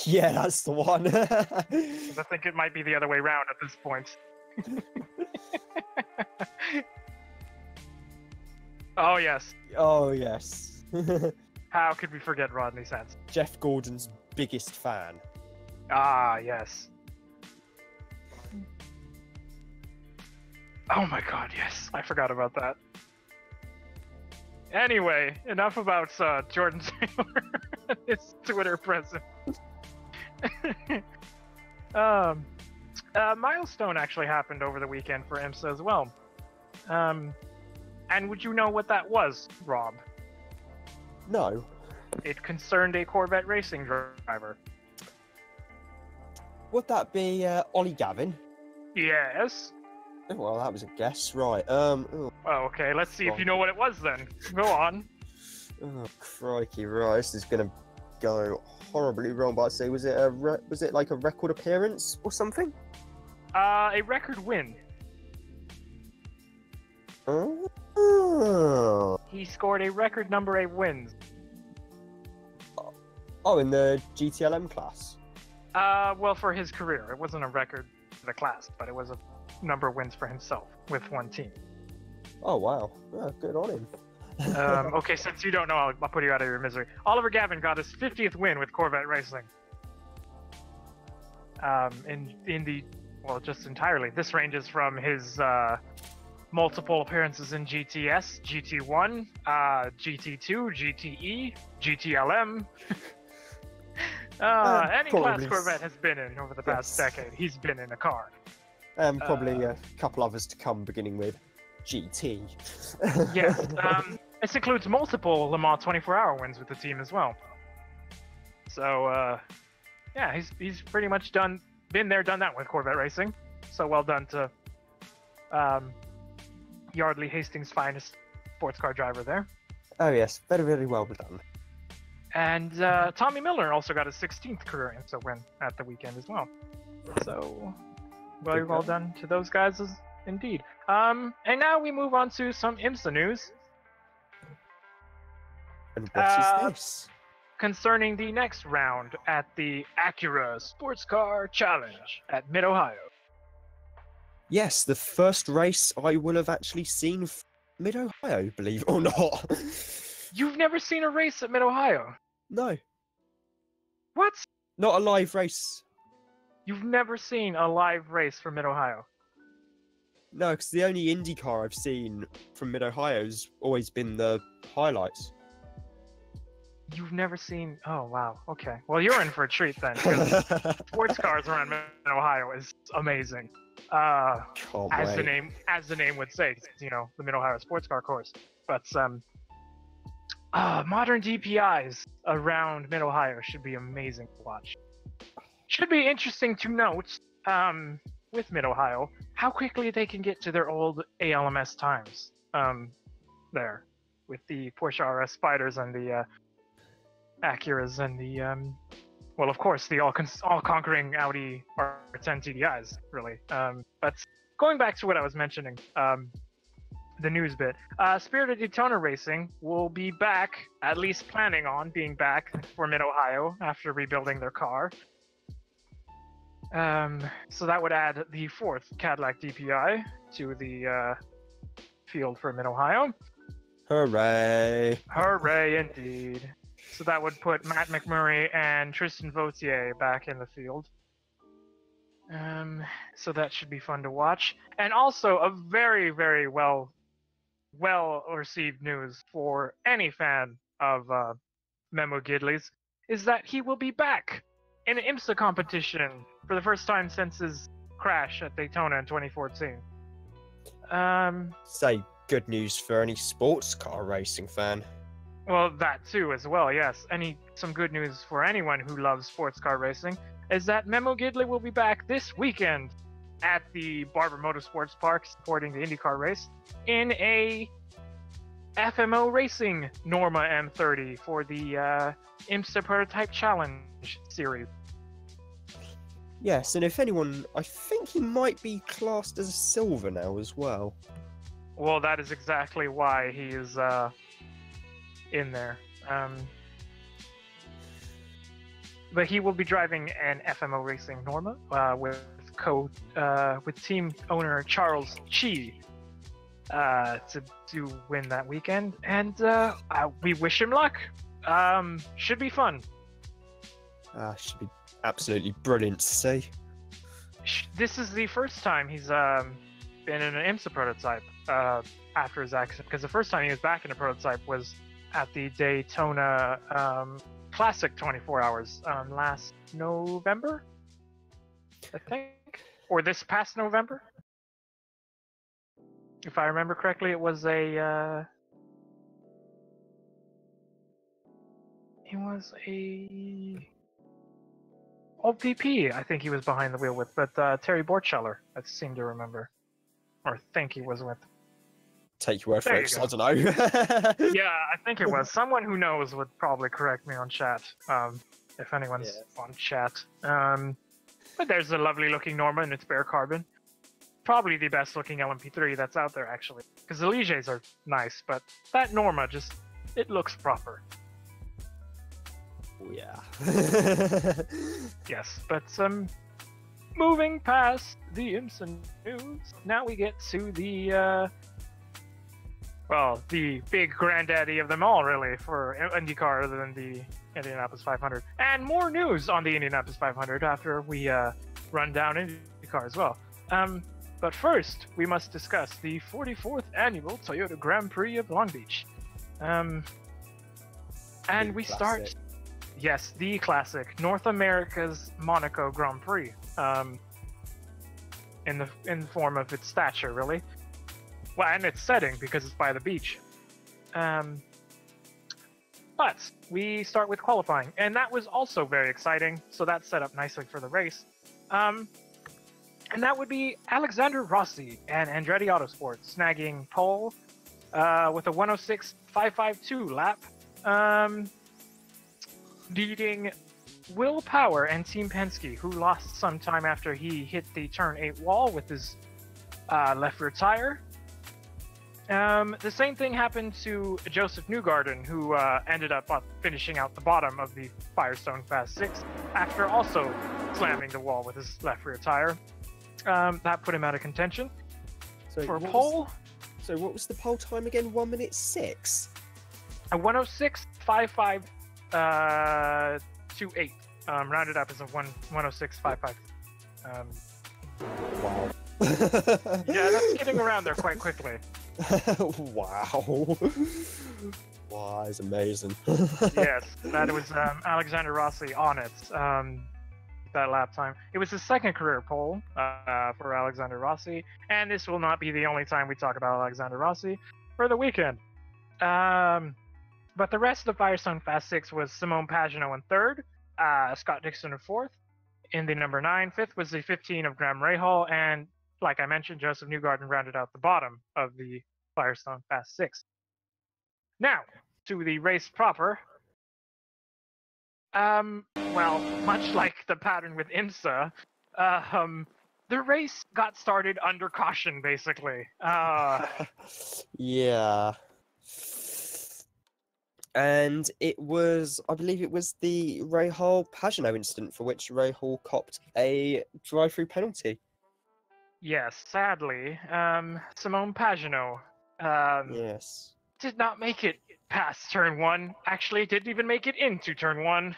Yeah, that's the one. I think it might be the other way around at this point. Oh, yes. Oh, yes. How could we forget Rodney Sands? Jeff Gordon's biggest fan. Ah, yes. Oh my god, yes. I forgot about that. Anyway, enough about Jordan Taylor and his Twitter presence. Milestone actually happened over the weekend for IMSA as well. And would you know what that was, Rob? No. It concerned a Corvette racing driver. Would that be Ollie Gavin? Yes. Oh, well, that was a guess, right. Oh, okay, let's see if you know what it was then. Go on. Oh, crikey, right, this is going to go horribly wrong, but I'd say, was it like a record appearance or something? A record win. Oh, He scored a record number 8 wins. oh, in the GTLM class? Well, for his career. It wasn't a record for the class, but it was a number of wins for himself with one team. Oh, wow. Yeah, good on him. Okay, since you don't know, I'll put you out of your misery. Oliver Gavin got his 50th win with Corvette Racing. In the, well, just entirely. This ranges from his multiple appearances in GTS, GT1, GT2, GTE, GTLM. Any class Corvette has been in over the past decade, he's been in a car. Probably a couple others to come, beginning with GT. Yes. This includes multiple Le Mans 24-hour wins with the team as well. So, yeah, he's pretty much been there, done that with Corvette Racing. So well done to Yardley Hastings' finest sports car driver there. Oh yes, very, very well done. And Tommy Miller also got his 16th career IMSA win at the weekend as well. So, very well done to those guys indeed. And now we move on to some IMSA news. And what is this? Concerning the next round at the Acura Sports Car Challenge at Mid-Ohio. Yes, the first race I will have actually seen Mid-Ohio, believe it or not. You've never seen a race at Mid-Ohio? No. What? Not a live race. You've never seen a live race from Mid-Ohio? No, because the only IndyCar I've seen from Mid-Ohio has always been the highlights. You've never seen... Oh, wow. Okay. Well, you're in for a treat then, because sports cars around Mid-Ohio is amazing. As the name would say, you know, the Mid-Ohio Sports Car Course. But modern DPIs around Mid-Ohio should be amazing to watch. Should be interesting to note, with Mid-Ohio, how quickly they can get to their old ALMS times. There, with the Porsche RS Spiders and the Acuras and the well, of course, the all-conquering Audi R10 TDIs, really. But going back to what I was mentioning, the news bit, Spirit of Daytona Racing will be back, at least planning on being back for Mid-Ohio after rebuilding their car. So that would add the 4th Cadillac DPI to the field for Mid-Ohio. Hooray! Hooray, indeed. So that would put Matt McMurray and Tristan Vautier back in the field. So that should be fun to watch. And also a very, very well received news for any fan of Memo Gidley's is that he will be back in an IMSA competition for the first time since his crash at Daytona in 2014. Say good news for any sports car racing fan. Well, that too as well, yes. Some good news for anyone who loves sports car racing is that Memo Gidley will be back this weekend at the Barber Motorsports Park supporting the IndyCar race in a FMO Racing Norma M30 for the IMSA Prototype Challenge series. Yes, and if anyone, I think he might be classed as a silver now as well. Well, that is exactly why he is in there. But he will be driving an FMO Racing Norma with team owner Charles Chi to win that weekend, and we wish him luck. Should be fun. Should be absolutely brilliant to see. This is the first time he's been in an IMSA prototype after his accident, because the first time he was back in a prototype was at the Daytona Classic 24 Hours last November, I think, or this past November, if I remember correctly. It was a OPP, I think he was behind the wheel with, but Terry Borcheller, I seem to remember, or think he was with. take your word for There it, you 'cause I don't know. Yeah, I think it was. Someone who knows would probably correct me on chat, if anyone's Yes. on chat. But there's a lovely looking Norma in its bare carbon. Probably the best looking LMP3 that's out there, actually. Because the Ligiers are nice, but that Norma just, it looks proper. Oh, yeah. Yes, but moving past the IMSA news, now we get to the, well, the big granddaddy of them all, really, for IndyCar other than the Indianapolis 500. And more news on the Indianapolis 500 after we run down IndyCar as well. But first, we must discuss the 44th annual Toyota Grand Prix of Long Beach. And The we classic. start, yes, the classic, North America's Monaco Grand Prix, in the form of its stature, really. Well, and its setting, because it's by the beach. But we start with qualifying, and that was also very exciting, so that set up nicely for the race. And that would be Alexander Rossi and Andretti Autosport snagging pole with a 106.552 lap, beating Will Power and Team Penske, who lost some time after he hit the turn 8 wall with his left rear tire. The same thing happened to Joseph Newgarden, who ended up finishing out the bottom of the Firestone Fast 6 after also slamming the wall with his left rear tire. That put him out of contention. So For what pole, So what was the pole time again? 1 minute 6? a 106.5528. Rounded up as a 106.55. Wow. Yeah, that's getting around there quite quickly. Wow. Wow, it's amazing. Yes, that was Alexander Rossi on it. That lap time. It was his second career pole for Alexander Rossi, and this will not be the only time we talk about Alexander Rossi for the weekend. But the rest of the Firestone Fast 6 was Simone Pagenaud in third, Scott Dixon in fourth, in the number 9. Fifth was the 15 of Graham Rahal, and like I mentioned, Joseph Newgarden rounded out the bottom of the Firestone Fast 6. Now, to the race proper. Well, much like the pattern with IMSA, the race got started under caution, basically. Yeah. And it was, I believe it was the Rahal Pagenaud incident for which Rahal copped a drive-through penalty. Yes, sadly, Simone Pagenaud Yes. did not make it past turn 1. Actually, didn't even make it into turn 1.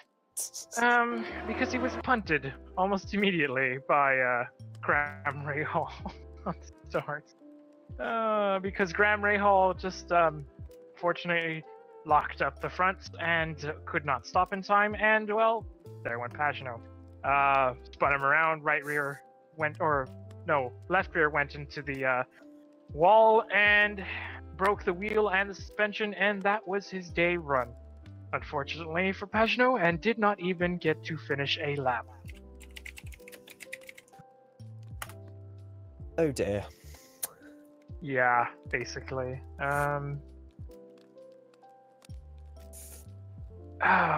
Because he was punted almost immediately by Graham Rahal on start. Because Graham Rahal just fortunately locked up the front and could not stop in time, and well, there went Pagenaud. Spun him around, left rear went into the wall and broke the wheel and the suspension, and that was his day run. Unfortunately for Pagenaud, and did not even get to finish a lap. Oh dear. Yeah, basically.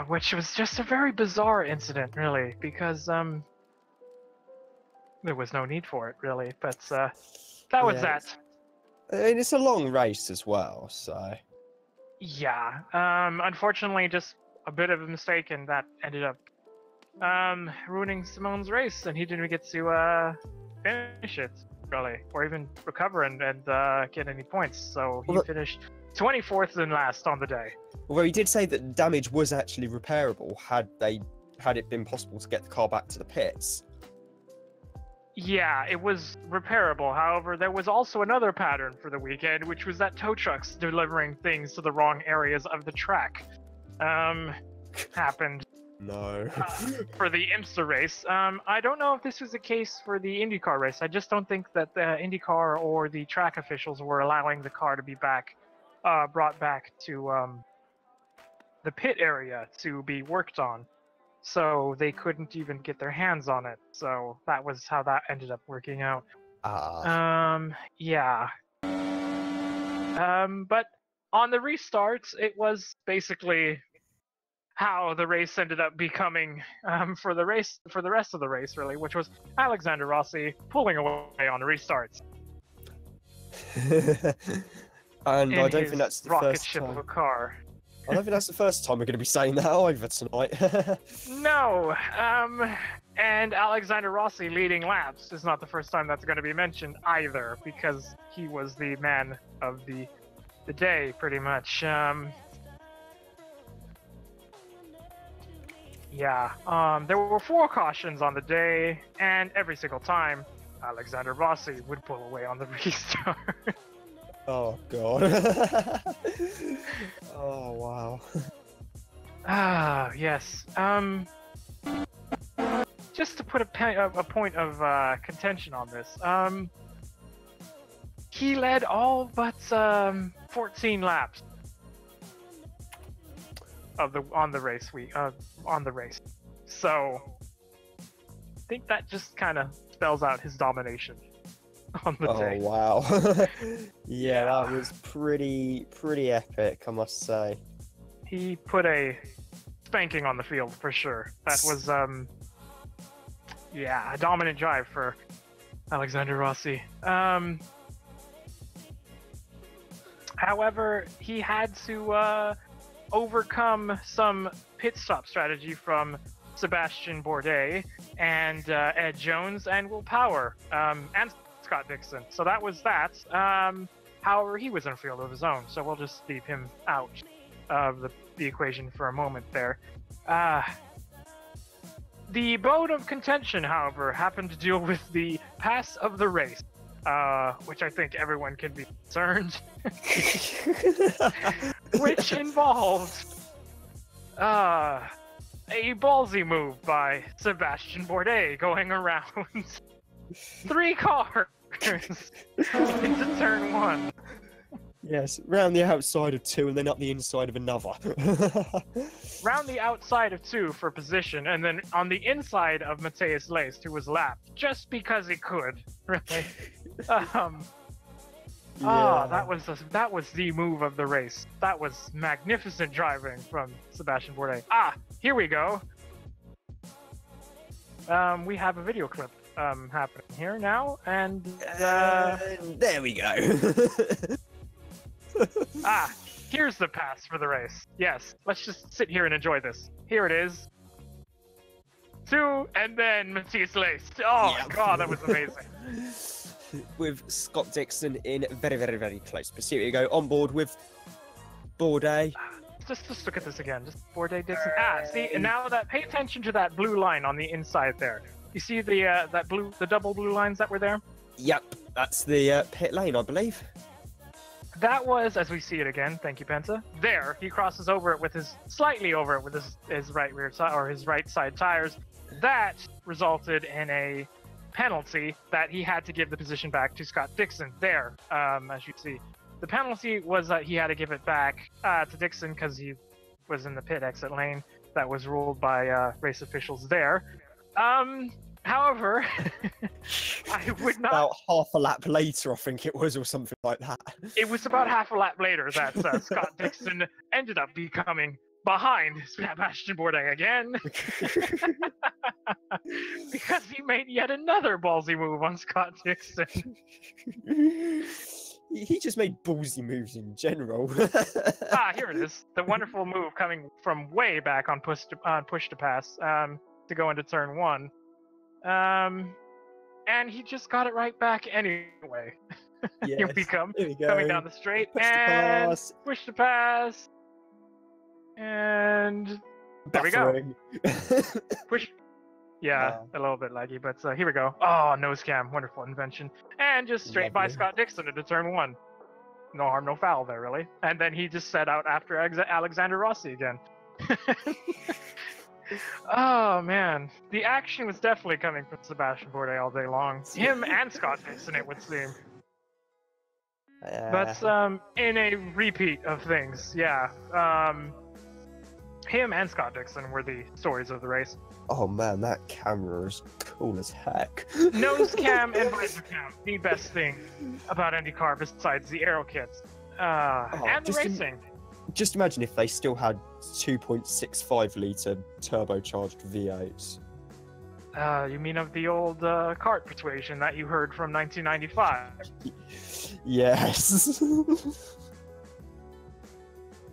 Which was just a very bizarre incident, really, because there was no need for it, really. But that was that. And it's a long race as well, so. Yeah. Unfortunately, just a bit of a mistake, and that ended up ruining Simone's race, and he didn't get to finish it, really, or even recover and get any points. So he finished 24th and last on the day. Although he did say that damage was actually repairable had it been possible to get the car back to the pits. Yeah, it was repairable. However, there was also another pattern for the weekend, which was that tow trucks delivering things to the wrong areas of the track happened. No. For the IMSA race. I don't know if this was the case for the IndyCar race. I just don't think that the IndyCar or the track officials were allowing the car to be brought back to the pit area to be worked on. So they couldn't even get their hands on it. So that was how that ended up working out. Yeah. But on the restarts, it was basically how the race ended up becoming for the rest of the race, really, which was Alexander Rossi pulling away on the restarts. And in I don't his think that's the rocket first ship time. of a car. I don't think that's the first time we're going to be saying that either tonight. No, and Alexander Rossi leading laps is not the first time that's going to be mentioned either, because he was the man of the day, pretty much. Yeah, there were 4 cautions on the day, and every single time, Alexander Rossi would pull away on the restart. Oh god. Oh wow. Ah, yes. Just to put a point of contention on this, he led all but 14 laps on the race. So I think that just kind of spells out his domination on the day. Oh wow. Yeah, that was pretty epic, I must say. He put a spanking on the field for sure. That was yeah, a dominant drive for Alexander Rossi. However, he had to overcome some pit stop strategy from Sebastian Bourdais and Ed Jones and Will Power and Scott Dixon. So that was that. However, he was in a field of his own, so we'll just leave him out of the equation for a moment there. The bone of contention, however, happened to deal with the pass of the race, which I think everyone can be concerned, which involved a ballsy move by Sebastian Bourdais going around 3 cars into turn 1. Yes, round the outside of 2 and then up the inside of another. Round the outside of 2 for position, and then on the inside of Matthias Leist, who was lapped just because he could. Really. Yeah. That was the move of the race. That was magnificent driving from Sebastian Bourdais. Here we go. We have a video clip happening here now, and there we go. here's the pass for the race. Yes, let's just sit here and enjoy this. Here it is. 2, and then Matthias Leist. Oh Yep. god, that was amazing. With Scott Dixon in very close pursuit. Here you go, on board with Bourdais. Just look at this again. Just Bourdais Dixon. See, and now pay attention to that blue line on the inside there. You see the double blue lines that were there? Yep, that's the pit lane, I believe. That was, as we see it again, thank you, Penta. There, he crosses over it with slightly over it with his right rear side, or his right side tires. That resulted in a penalty that he had to give the position back to Scott Dixon. There, as you see. The penalty was that he had to give it back to Dixon because he was in the pit exit lane. That was ruled by race officials there. However, I would not... About half a lap later, I think it was, or something like that. It was about half a lap later that Scott Dixon ended up becoming behind Sebastian Bourdais again. Because he made yet another ballsy move on Scott Dixon. He just made ballsy moves in general. Here it is. The wonderful move coming from way back on push to pass to go into turn 1. And he just got it right back anyway. Yes, Here we come. Here we go. Coming down the straight and push to pass. And there we go. Push. Yeah, a little bit laggy, but here we go. Oh, nose cam, wonderful invention. And just straight by Scott Dixon into turn 1. No harm, no foul there, really. And then he just set out after Alexander Rossi again. Oh man, the action was definitely coming from Sebastian Bourdais all day long. Him and Scott Dixon, it would seem. But in a repeat of things, yeah. Him and Scott Dixon were the stories of the race. Oh man, that camera is cool as heck. Nose cam and visor cam, the best thing about IndyCar besides the aero kits. And the just racing. Just imagine if they still had 2.65 litre turbocharged V8s. You mean of the old kart persuasion that you heard from 1995? Yes.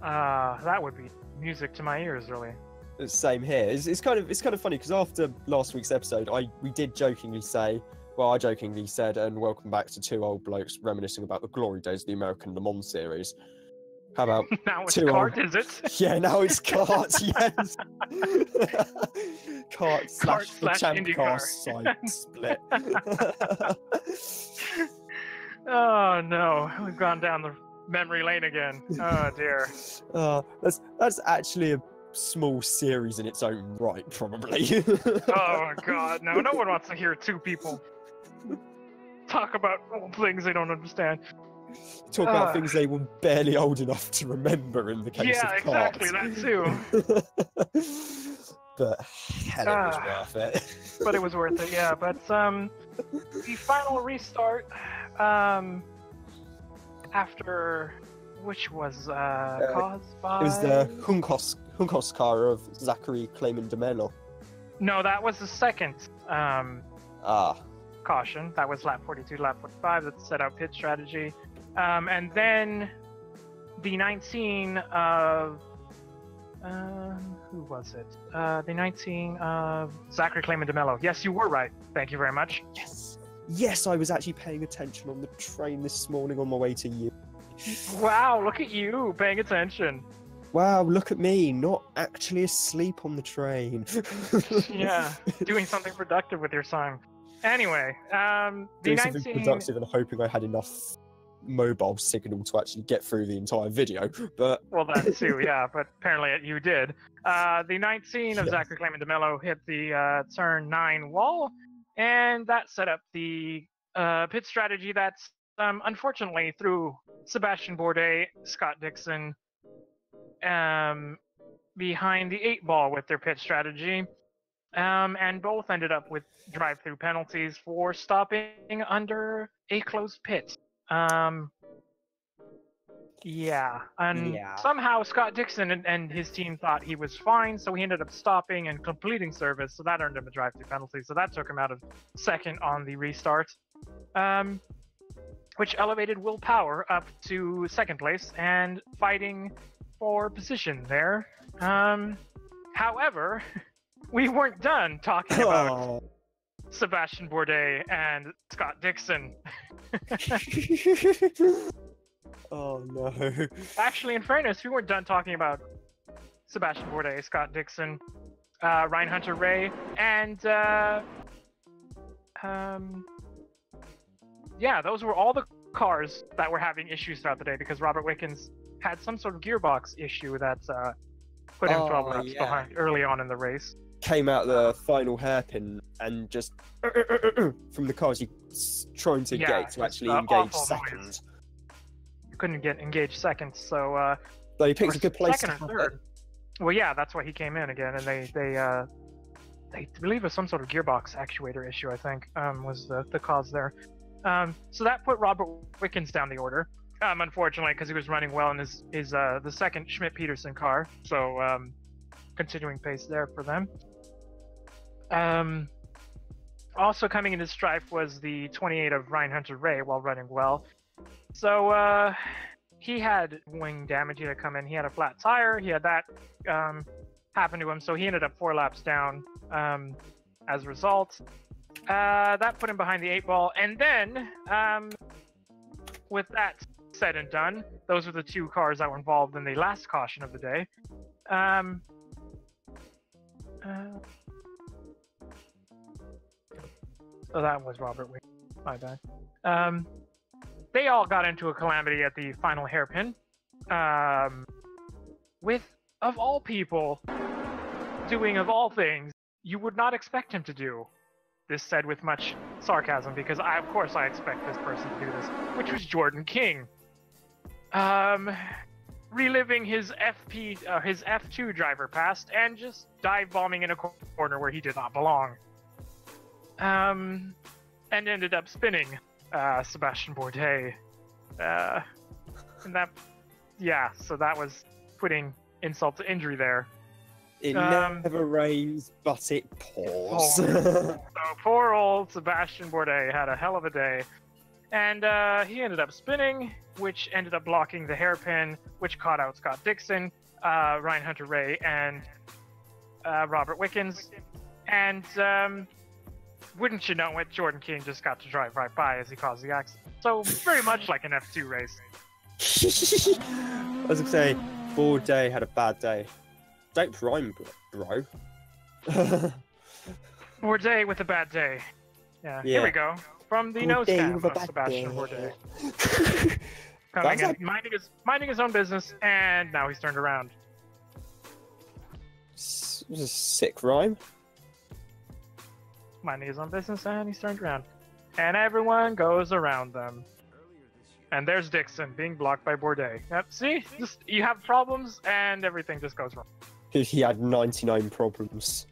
That would be music to my ears, really. Same here. It's kind of funny because after last week's episode, we did jokingly say, well, I jokingly said, and welcome back to two old blokes reminiscing about the glory days of the American Le Mans series. How about now it's two kart, old... is it? Yeah, now it's kart. Yes. Kart slash the champ car side split. Oh no, we've gone down the memory lane again. Oh dear. That's actually a small series in its own right, probably. Oh god, no one wants to hear two people talk about old things they don't understand. Talk about things they were barely old enough to remember in the case of Kart. Yeah, exactly, that too. But hell, it was worth it. But it was worth it, yeah. But the final restart, after, which was caused by... It was the Juncos car of Zachary Clayman de Mello. No, that was the second caution. That was lap 42, lap 45, that set out pit strategy. And then the 19 of... who was it? The 19 of Zachary Clayman de Mello. Yes, you were right. Thank you very much. Yes, I was actually paying attention on the train this morning on my way to you. Wow, look at you paying attention. Wow, look at me, not actually asleep on the train. Yeah, doing something productive with your time. Anyway, the doing 19... something productive and hoping I had enough mobile signal to actually get through the entire video, but... Well, that too, yeah, but apparently you did. The 19 of Zachary Clayman de Mello hit the turn 9 wall, and that set up the pit strategy that's, unfortunately, through Sebastian Bourdais, Scott Dixon, behind the 8 ball with their pit strategy, and both ended up with drive-through penalties for stopping under a closed pit. Somehow Scott Dixon and his team thought he was fine, so he ended up stopping and completing service, so that earned him a drive-through penalty, so that took him out of second on the restart, which elevated Will Power up to second place and fighting for position there. However, we weren't done talking about Sebastian Bourdais and Scott Dixon. Oh no. Actually, in fairness, we weren't done talking about Sebastian Bourdais, Scott Dixon, Ryan Hunter-Reay, and those were all the cars that were having issues throughout the day because Robert Wickens had some sort of gearbox issue that put him 12 laps behind early on in the race. Came out the final hairpin and just from the cars trying to get to actually engage second. Couldn't get engaged second, so though he picked a good place second or third. Well, yeah, that's why he came in again, and they believe it was some sort of gearbox actuator issue, I think, was the cause there. So that put Robert Wickens down the order, unfortunately, because he was running well in his the second Schmidt-Peterson car, so continuing pace there for them. Also coming into strife was the 28 of Ryan Hunter-Reay while running well. So he had wing damage. He had to come in. He had a flat tire. He had that happen to him. So he ended up 4 laps down as a result. That put him behind the 8 ball. And then with that said and done, those were the 2 cars that were involved in the last caution of the day. So that was Robert Wick. My bad. They all got into a calamity at the final hairpin. With, of all people, doing of all things, you would not expect him to do. This said with much sarcasm, because of course I expect this person to do this, which was Jordan King. Reliving his his F2 driver past and just dive bombing in a corner where he did not belong. And ended up spinning Sebastian Bourdais. And that, yeah, so that was putting insult to injury there. It never rains, but it pours. So poor old Sebastian Bourdais had a hell of a day. And he ended up spinning, which ended up blocking the hairpin, which caught out Scott Dixon, Ryan Hunter-Reay, and Robert Wickens. And wouldn't you know it, Jordan King just got to drive right by as he caused the accident. So very much like an F2 race. I was going to say, Bourdais had a bad day. Don't rhyme, bro. Bourdais with a bad day. Yeah, here we go. From the nose cam of Sebastian Bourdais. Coming in, minding his own business, and now he's turned around. It was a sick rhyme. Minding his own business, and he's turned around. And everyone goes around them. And there's Dixon being blocked by Bourdais. Yep, see? Just, you have problems, and everything just goes wrong. He had 99 problems.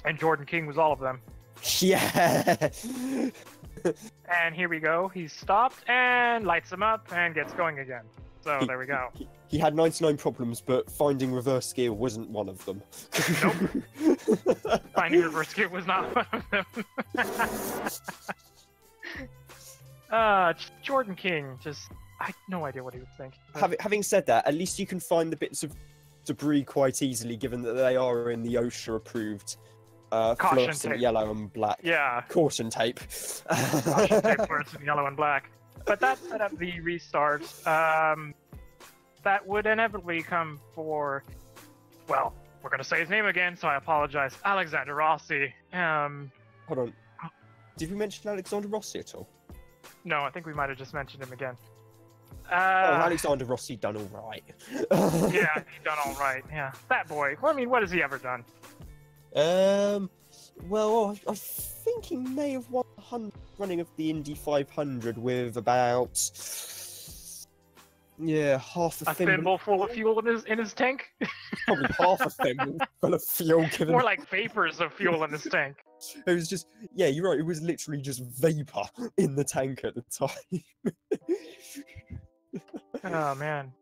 And Jordan King was all of them. Yeah! And here we go. He's stopped and lights him up and gets going again. So there we go. He had 99 problems, but finding reverse gear wasn't one of them. Nope. Finding reverse gear was not one of them. Jordan King, just, I had no idea what he would think. Having said that, at least you can find the bits of debris quite easily, given that they are in the OSHA-approved fluorescent yellow and black. Yeah. Caution tape. Caution tape fluorescent yellow and black. But that set up the restart. That would inevitably come for, well, we're going to say his name again, so I apologize. Alexander Rossi. Hold on. Did we mention Alexander Rossi at all? No, I think we might have just mentioned him again. Alexander Rossi done all right. Yeah, he done all right. Yeah, that boy. Well, I mean, what has he ever done? Well, I think he may have won 100 running of the Indy 500 with about, yeah, half a thimble full of fuel in his tank. Probably half a thimble full of fuel. Given more like vapors of fuel in his tank. It was just, yeah, you're right. It was literally just vapor in the tank at the time. Oh man.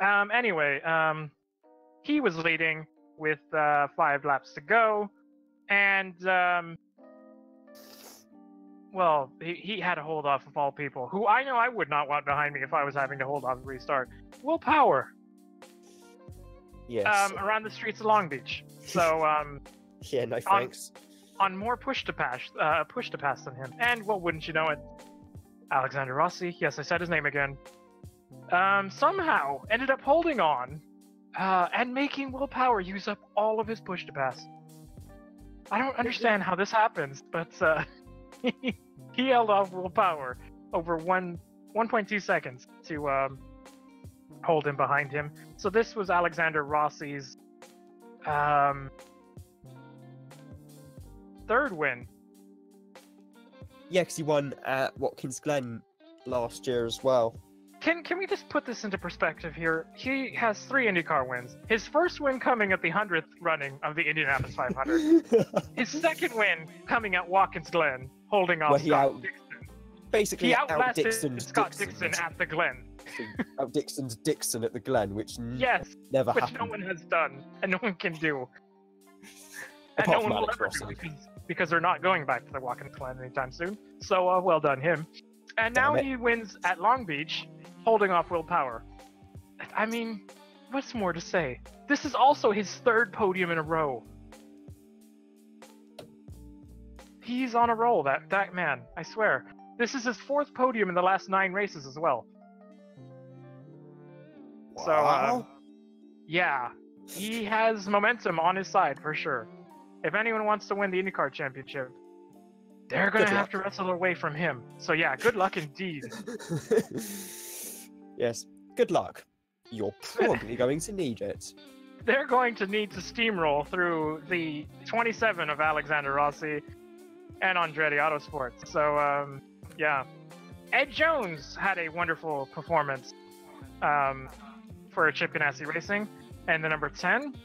Anyway, he was leading with 5 laps to go, and well, he had to hold off of all people, who I know I would not want behind me if I was having to hold off and restart. Will Power. Yes. Around the streets of Long Beach. So yeah, no thanks. On more push to pass than him, and well, wouldn't you know it, Alexander Rossi. Yes, I said his name again. Somehow ended up holding on. And making Will Power use up all of his push to pass. I don't understand how this happens, but he held off Will Power over 1.2 seconds to hold him behind him. So this was Alexander Rossi's third win. Yeah, because he won at Watkins Glen last year as well. Can we just put this into perspective here? He has 3 IndyCar wins. His first win coming at the 100th running of the Indianapolis 500. His second win coming at Watkins Glen, holding off Scott Dixon. Basically, he outlasted Scott Dixon at the Glen. Out Dixon's Dixon at the Glen, which never which happened. No one has done, and no one can do. And Apart no from one will Alex ever Rossi. do because they're not going back to the Watkins Glen anytime soon. So well done him. And now he wins at Long Beach, holding off Will Power. I mean, what's more to say? This is also his 3rd podium in a row. He's on a roll, that man, I swear. This is his 4th podium in the last 9 races as well. Wow. So, yeah, he has momentum on his side for sure. If anyone wants to win the IndyCar Championship, they're going to have to wrestle away from him. So yeah, good luck indeed. Yes, good luck. You're probably going to need it. They're going to need to steamroll through the 27 of Alexander Rossi and Andretti Autosport. So, yeah. Ed Jones had a wonderful performance for Chip Ganassi Racing and the number 10.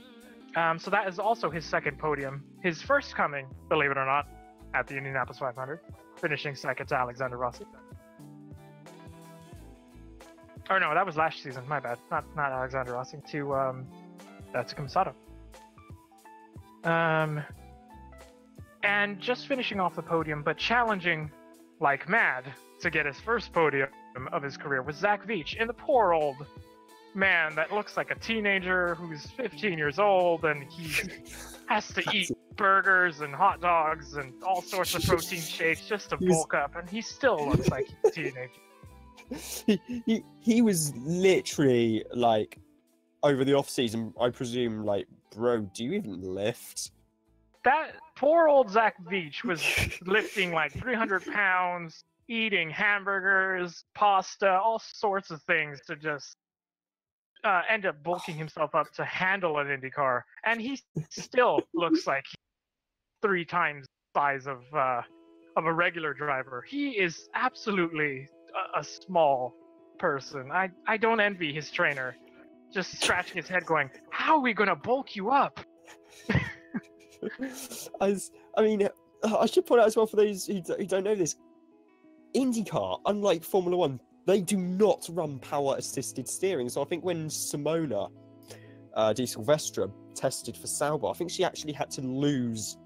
So that is also his 2nd podium. His first coming, believe it or not, at the Indianapolis 500, finishing 2nd to Alexander Rossi. Or no, that was last season. My bad. Not Alexander Rossi. To Kamisato. And just finishing off the podium, but challenging like mad to get his first podium of his career was Zach Veach, and the poor old man that looks like a teenager who's 15 years old, and he has to eat burgers and hot dogs and all sorts of protein shakes just to bulk up, and he still looks like a teenager. He was literally like, over the off season, I presume, like, bro, do you even lift? That poor old Zach Veach was lifting like 300 pounds, eating hamburgers, pasta, all sorts of things to just end up bulking himself up to handle an Indy car, and he still looks like 3 times the size of a regular driver. He is absolutely a small person. I don't envy his trainer, just scratching his head, going, "How are we gonna bulk you up?" I mean, I should point out as well for those who don't know this, IndyCar, unlike Formula One, they do not run power-assisted steering. So I think when Simona Di Silvestre tested for Sauber, I think she actually had to lose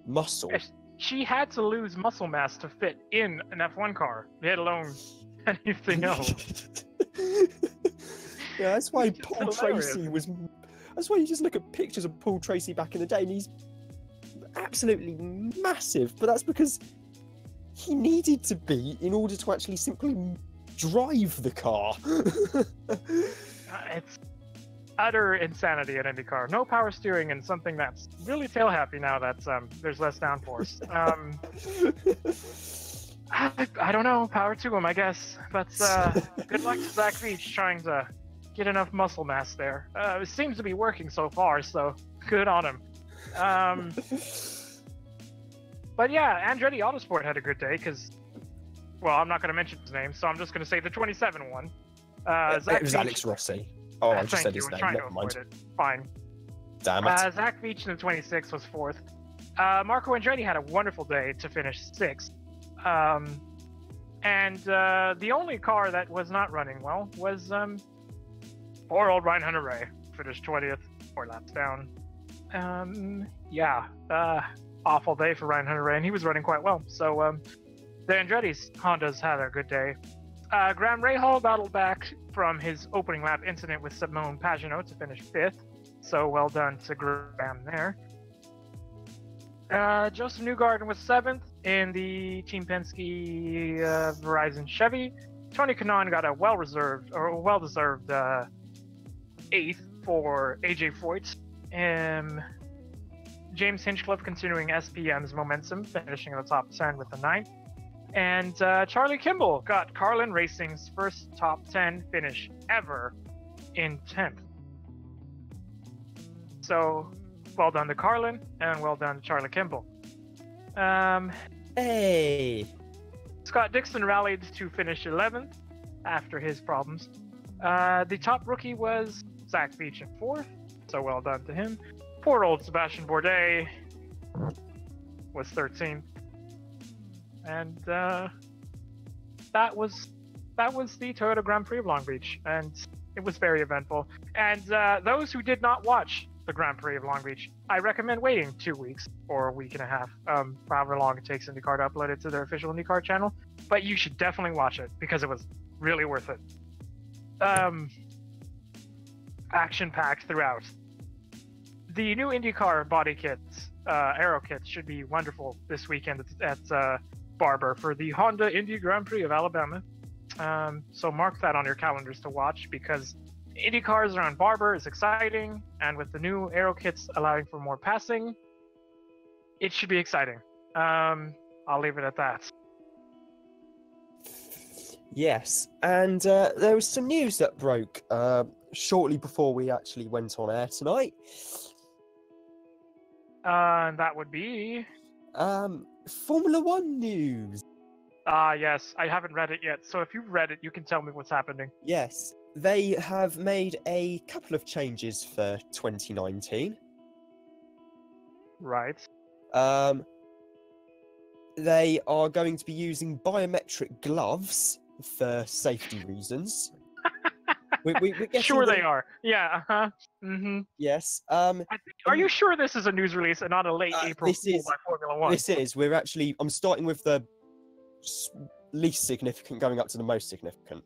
muscle. She had to lose muscle mass to fit in an F1 car, let alone anything else. Yeah, that's why Paul Tracy was... That's why you just look at pictures of Paul Tracy back in the day, and he's absolutely massive. But that's because he needed to be in order to actually simply drive the car. It's utter insanity at IndyCar. No power steering, and something that's really tail happy now that there's less downforce. I don't know. Power to him, I guess. But good luck to Zach Veach trying to get enough muscle mass there. It seems to be working so far, so good on him. But yeah, Andretti Autosport had a good day because, well, I'm not going to mention his name, so I'm just going to say the 27 one. It was Alex Rossi. Oh, I just said his name. Never mind. Fine. Damn it. Zach Veach in the 26 was 4th. Marco Andretti had a wonderful day to finish 6th. And the only car that was not running well was poor old Ryan Hunter-Reay, finished 20th, 4 laps down. Awful day for Ryan Hunter-Reay, and he was running quite well. So the Andretti's Hondas had a good day. Graham Rahal battled back from his opening lap incident with Simone Pagenaud to finish 5th. So well done to Graham there. Joseph Newgarden was 7th in the Team Penske Verizon Chevy. Tony Kanaan got a well-deserved 8th for AJ Foyt. James Hinchcliffe continuing SPM's momentum, finishing in the top 10 with the 9th. And Charlie Kimball got Carlin Racing's first top 10 finish ever in 10th. So, well done to Carlin, and well done to Charlie Kimball. Hey! Scott Dixon rallied to finish 11th after his problems. The top rookie was Zach Veach in 4th, so well done to him. Poor old Sebastian Bourdais was 13th. And that was the Toyota Grand Prix of Long Beach, and it was very eventful. And those who did not watch the Grand Prix of Long Beach, I recommend waiting 2 weeks or a week and a half, however long it takes IndyCar to upload it to their official IndyCar channel. But you should definitely watch it because it was really worth it. Action-packed throughout. The new IndyCar body kits, aero kits, should be wonderful this weekend at Barber for the Honda Indy Grand Prix of Alabama. So mark that on your calendars to watch, because Indy cars around Barber is exciting, and with the new aero kits allowing for more passing, it should be exciting. I'll leave it at that. Yes, and there was some news that broke shortly before we actually went on air tonight. And that would be... Formula One news. Yes, I haven't read it yet, so if you've read it, you can tell me what's happening. Yes, they have made a couple of changes for 2019. Right. They are going to be using biometric gloves for safety reasons. we're getting Sure rid they of- are. Yeah. Uh huh. Mm-hmm. Yes. Are you sure this is a news release and not a late April this Fool is- by Formula One? This is. We're actually. I'm starting with the least significant, going up to the most significant.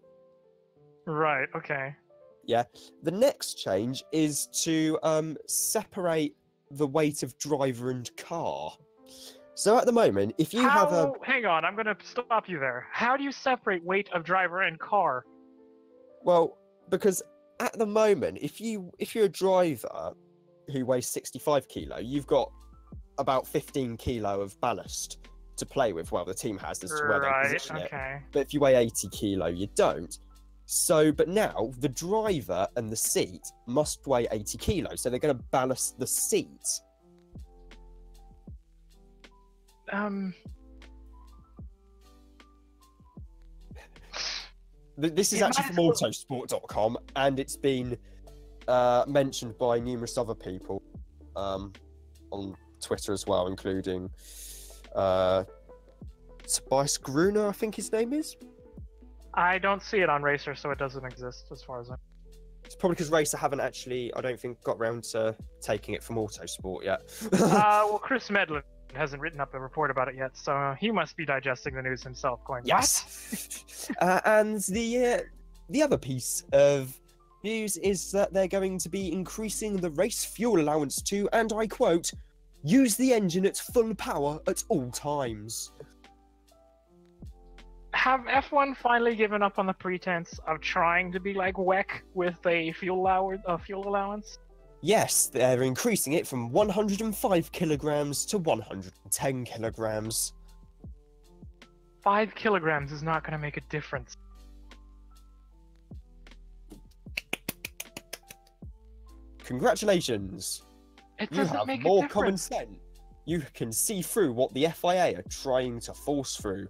Right. Okay. The next change is to separate the weight of driver and car. So at the moment, if you have a Hang on, I'm gonna stop you there. How do you separate weight of driver and car? well, because at the moment, if you're a driver who weighs 65 kilo, you've got about 15 kilo of ballast to play with. Well, the team has as to where they Right. position it. Okay. But if you weigh 80 kilo, you don't. So, but now the driver and the seat must weigh 80 kilos, so they're going to ballast the seat. This is It actually might from as well- autosport.com, and it's been mentioned by numerous other people on Twitter as well, including Tobias Gruner, I think his name is. I don't see it on Racer, so it doesn't exist as far as I. It's probably because Racer haven't actually, I don't think, got round to taking it from Autosport yet. Well, Chris Medlin hasn't written up a report about it yet, so he must be digesting the news himself. Going, Yes. And the other piece of news is that they're going to be increasing the race fuel allowance to, and I quote, use the engine at full power at all times. Have F1 finally given up on the pretense of trying to be like WEC with a fuel allowance? Yes, they're increasing it from 105 kilograms to 110 kilograms. 5 kilograms is not going to make a difference. Congratulations! It You doesn't have make more a common difference. sense. You can see through what the FIA are trying to force through,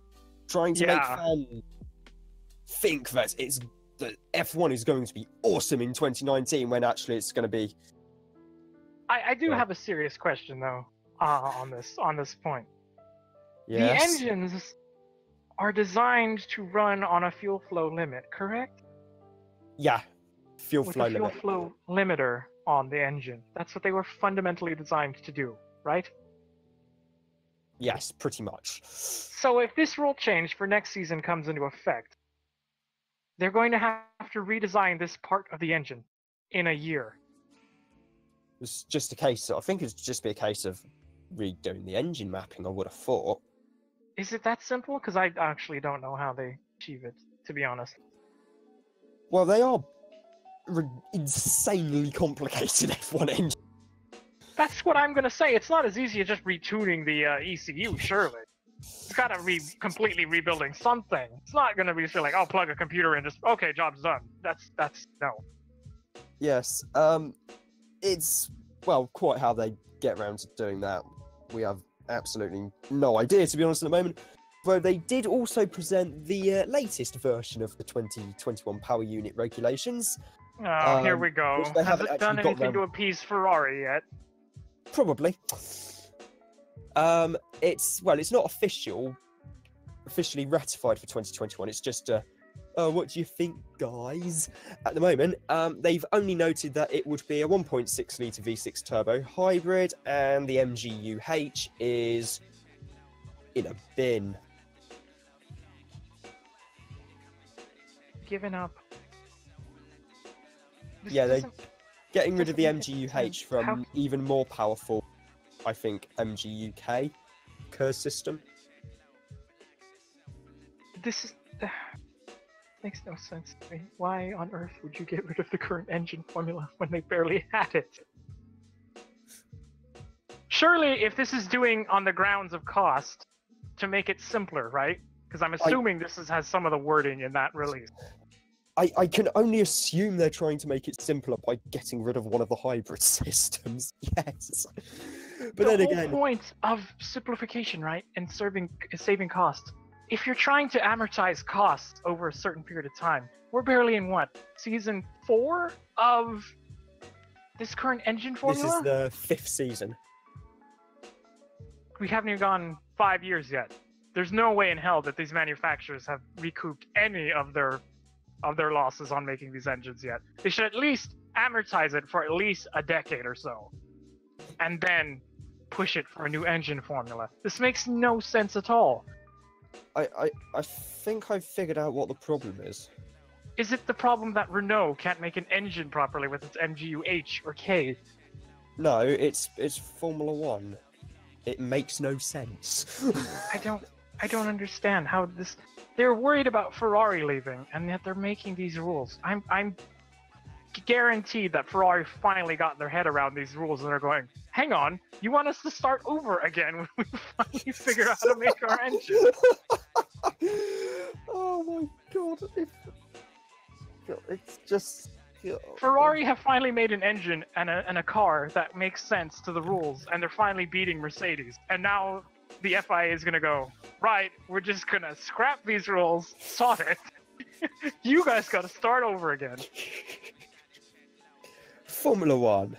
trying to make Yeah. fans think that F1 is going to be awesome in 2019 when actually it's going to be. I do Yeah. have a serious question though on this point. Yes. The engines are designed to run on a fuel flow limit, correct? Yeah. Fuel With flow a fuel limit. flow limiter on the engine. That's what they were fundamentally designed to do, right? Yes, pretty much. So if this rule change for next season comes into effect, they're going to have to redesign this part of the engine in a year. It's just a case. I think it's just be a case of redoing the engine mapping. I would have thought. Is it that simple? Because I actually don't know how they achieve it, to be honest. Well, they are insanely complicated F1 engines. That's what I'm gonna say. It's not as easy as just retuning the ECU, surely. It's gotta be completely rebuilding something. It's not gonna be just like, I'll plug a computer in, just okay, job's done. That's no. Yes. It's quite how they get around to doing that. We have absolutely no idea, to be honest, at the moment. Though they did also present the latest version of the 2021 power unit regulations. Oh, here we go. which they Has haven't it done actually got anything to round- appease Ferrari yet? Probably. It's not officially ratified for 2021. It's just what do you think, guys? At the moment, they've only noted that it would be a 1.6 litre V6 turbo hybrid, and the MGU-H is in a bin. Given up. This Yeah, they're doesn't- getting rid of the doesn't make any MGU-H sense. from How- even more powerful, I think, MGU-K curse system. This makes no sense to me. Why on earth would you get rid of the current engine formula when they barely had it? Surely, if this is doing on the grounds of cost to make it simpler, right? Because I'm assuming this has some of the wording in that release. I can only assume they're trying to make it simpler by getting rid of one of the hybrid systems. Yes. But The then whole again, point of simplification, right, and saving costs. If you're trying to amortize costs over a certain period of time, we're barely in what, season 4 of this current engine this formula? is the 5th season. We haven't even gone 5 years yet. There's no way in hell that these manufacturers have recouped any of their of their losses on making these engines yet. They should at least amortize it for at least a decade or so, and then push it for a new engine formula. This makes no sense at all. I think I've figured out what the problem is. Is it the problem that Renault can't make an engine properly with its MGU H or K? No, it's Formula One. It makes no sense. I don't understand how this. They're worried about Ferrari leaving, and yet they're making these rules. I'm guaranteed that Ferrari finally got their head around these rules, and they're going, "Hang on, you want us to start over again when we finally figure out how to make our engine?" Oh my god! It's just. Ferrari have finally made an engine and a car that makes sense to the rules, and they're finally beating Mercedes. And now the FIA is gonna go, right, we're just gonna scrap these rules, sod it. You guys gotta start over again. Formula One.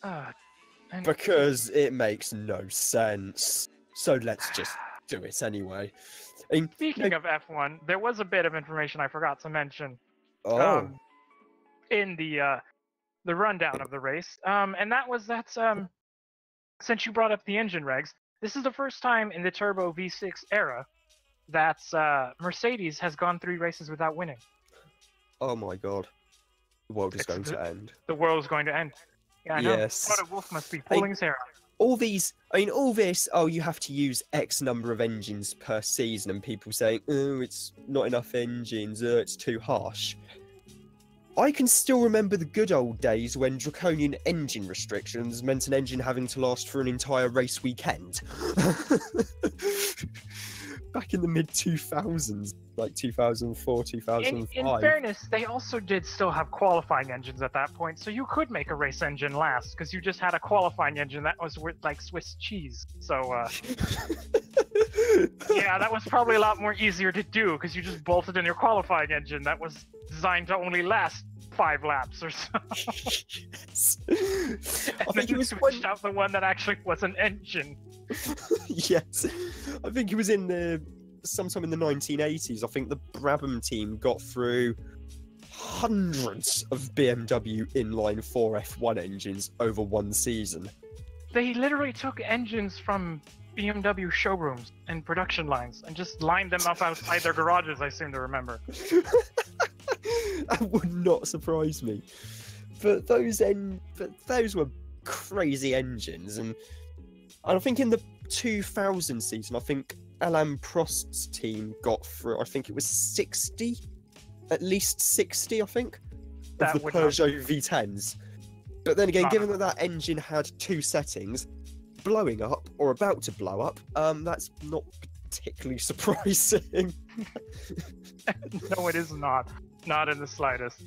And Because it makes no sense. So let's just do it anyway. I mean, speaking of F1, there was a bit of information I forgot to mention. Oh. In the rundown of the race, and that was that since you brought up the engine regs, this is the first time in the Turbo V6 era that Mercedes has gone 3 races without winning. Oh my god. The world is going to end. The world is going to end. Yeah, I know. Yes. What a wolf must be pulling his hair out. All this, oh, you have to use X number of engines per season, and people saying, oh, it's not enough engines, it's too harsh. I can still remember the good old days when draconian engine restrictions meant an engine having to last for an entire race weekend. Back in the mid-2000s, like 2004, 2005. In fairness, they also did still have qualifying engines at that point, so you could make a race engine last, because you just had a qualifying engine that was with, like, Swiss cheese. So, yeah, that was probably a lot more easier to do, because you just bolted in your qualifying engine that was designed to only last 5 laps or so. Yes. And then you switched out the one that actually was an engine. Yes. I think it was sometime in the 1980s. I think the Brabham team got through hundreds of BMW inline 4 F1 engines over one season. They literally took engines from BMW showrooms and production lines and just lined them up outside their garages, I seem to remember. That would not surprise me. But those were crazy engines, and I think in the 2000 season, I think Alain Prost's team got through, I think it was 60, at least 60, I think, of the Peugeot V10s. But then again, given that that engine had 2 settings, blowing up or about to blow up, that's not particularly surprising. No, it is not. Not in the slightest.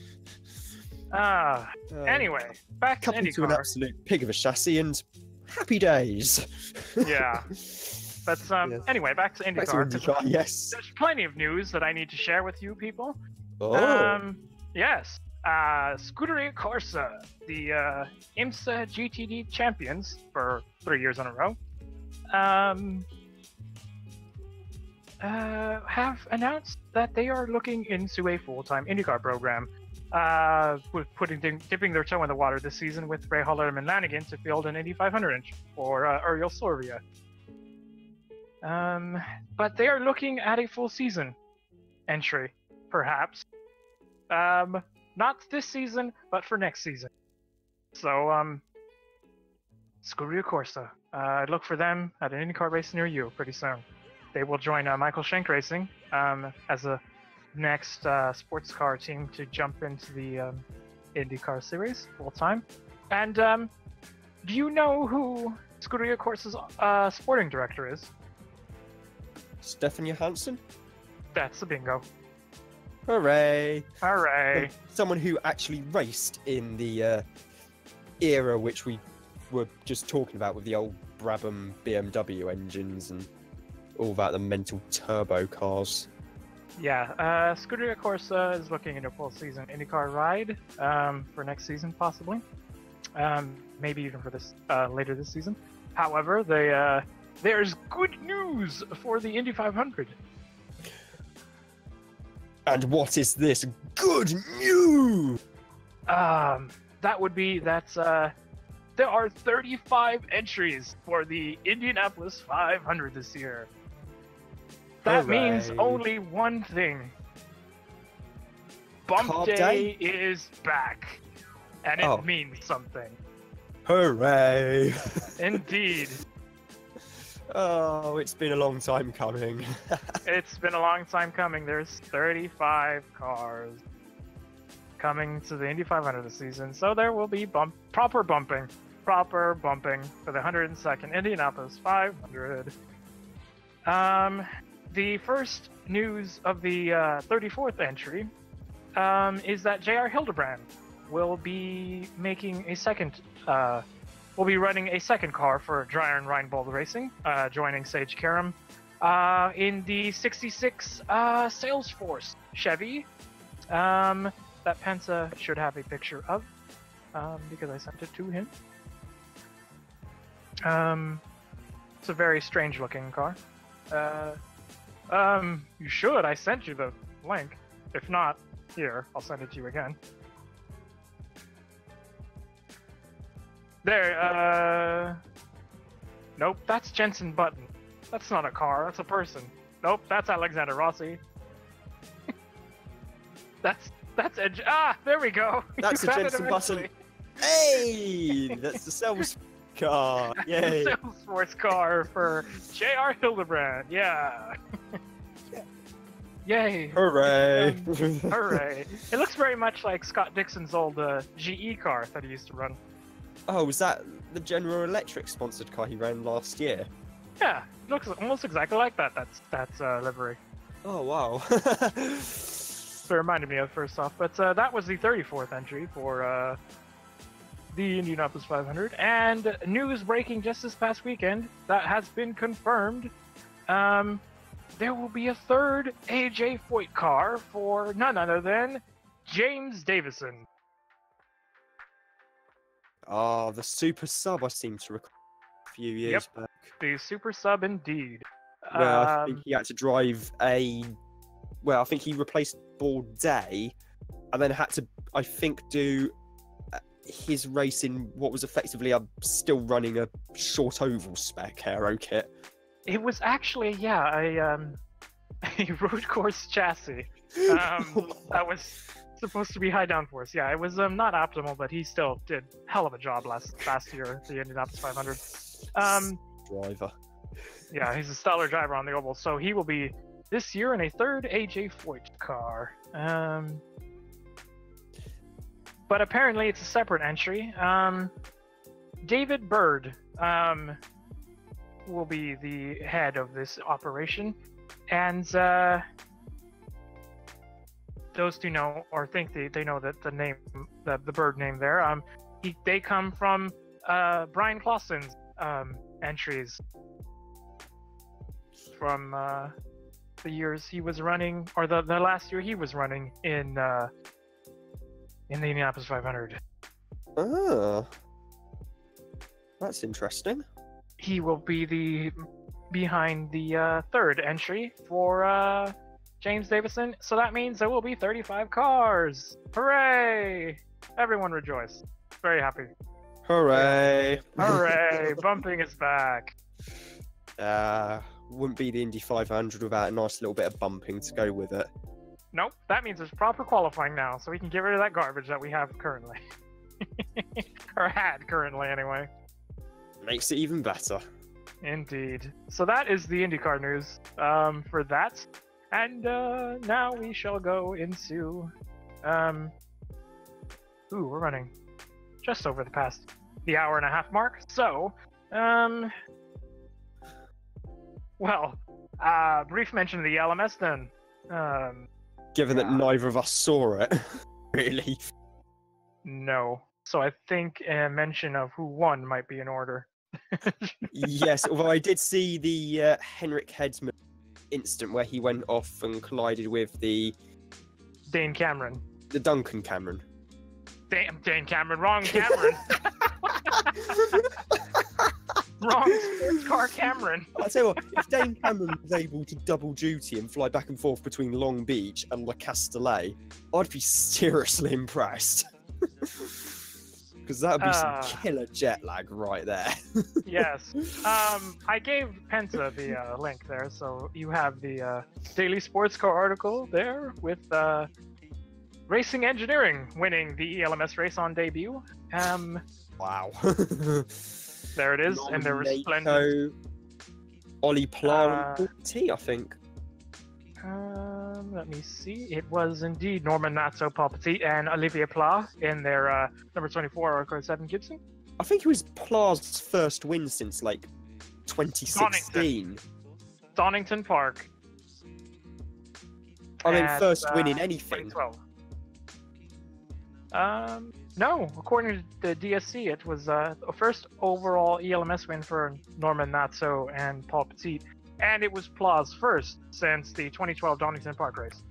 Anyway, back to IndyCar. To an absolute pig of a chassis and happy days. Yeah. But Yes. Anyway, back to IndyCar. Back to IndyCar, yes. There's plenty of news that I need to share with you people. Oh. Yes. Scuderia Corsa, the IMSA GTD champions for 3 years in a row, have announced that they are looking into a full-time IndyCar program, dipping their toe in the water this season with Ray Hollerman and Lanigan to field an Indy 500 inch for Uriel Sorvia. But they are looking at a full season entry, perhaps. Not this season, but for next season. So, Scuderia Corsa. Look for them at an IndyCar race near you pretty soon. They will join Michael Schenk Racing as a next sports car team to jump into the IndyCar series full time. And do you know who Scuderia Corsa's sporting director is? Stefan Johansson? That's the bingo. Hooray! Hooray! Someone who actually raced in the era which we were just talking about with the old Brabham BMW engines and all that, the mental turbo cars. Yeah, Scuderia Corsa is looking into a full season IndyCar ride for next season, possibly. Maybe even for this later this season. However, there's good news for the Indy 500. And what is this good news? There are 35 entries for the Indianapolis 500 this year. That means Hooray. only one thing. Bump Carb Day Day? is back. And it Oh. means something. Hooray! Indeed. Oh, it's been a long time coming. It's been a long time coming. There's 35 cars coming to the Indy 500 this season, so there will be proper bumping for the 102nd Indianapolis 500. The first news of the 34th entry is that J.R. Hildebrand will be making a second. Will be running a second car for Dreyer and Reinbold Racing, joining Sage Karam in the 66 Salesforce Chevy. That Pensa should have a picture of, because I sent it to him. It's a very strange looking car. You should. I sent you the link. If not, here, I'll send it to you again. There, nope, that's Jensen Button. That's not a car, that's a person. Nope, that's Alexander Rossi. that's Edge. Ah, there we go. That's You a found it Jensen Button. eventually. Hey, that's the sales car. Yay! The Salesforce car for J.R. Hildebrand. Yeah. Yay. Hooray! Hooray. It looks very much like Scott Dixon's old GE car that he used to run. Oh, was that the General Electric sponsored car he ran last year? Yeah, looks almost exactly like that. That's livery. Oh wow! So it reminded me of first off, but that was the 34th entry for the Indianapolis 500. And news breaking just this past weekend that has been confirmed. There will be a third AJ Foyt car for none other than James Davison. Oh, the super sub I seem to recall a few years back. The super sub indeed. Well, I think he had to drive a. Well, I think he replaced Bourdais, and then had to, I think, do his race in what was effectively still running a short oval spec aero kit. It was actually, a road course chassis. That was supposed to be high downforce. Yeah, it was not optimal, but he still did hell of a job last year at the Indianapolis 500. Driver. Yeah, he's a stellar driver on the oval, so he will be this year in a third AJ Foyt car. But apparently it's a separate entry. David Bird will be the head of this operation, and those two know or think they know that the name, the Bird name there. They come from Brian Clausen's entries from the years he was running, or the last year he was running in the Indianapolis 500. Ah, that's interesting. He will be behind the third entry for James Davison. So that means there will be 35 cars. Hooray! Everyone rejoice. Very happy. Hooray! Hooray! Bumping is back. Wouldn't be the Indy 500 without a nice little bit of bumping to go with it. Nope, that means there's proper qualifying now, so we can get rid of that garbage that we have currently. Or had currently, anyway. Makes it even better. Indeed. So that is the IndyCar news for that. And now we shall go into... we're running just over the hour and a half mark. So, brief mention of the LMS then. Given that neither of us saw it, really. No. So I think a mention of who won might be in order. Yes, although I did see the Henrik Hedsman incident where he went off and collided with the Dane Cameron. The Duncan Cameron. Damn, Dane Cameron, wrong Cameron. Wrong sports car Cameron. I tell you what, if Dane Cameron was able to double duty and fly back and forth between Long Beach and Le Castellet, I'd be seriously impressed. Because that would be some killer jet lag right there. Yes. I gave Penta the link there, so you have the Daily Sports Car article there with Racing Engineering winning the ELMS race on debut. Wow. There it is, and there were splendid. Ollie Pla and T, I think. Let me see. It was indeed Norman Natso, Paul Petit, and Olivier Pla in their number 24 Oracle 7 Gibson. I think it was Pla's first win since like 2016. Donington Park. I mean, first win in anything. 2012. No, according to the DSC, it was a first overall ELMS win for Norman Natso and Paul Petit, and it was Pla's first since the 2012 Donington Park race.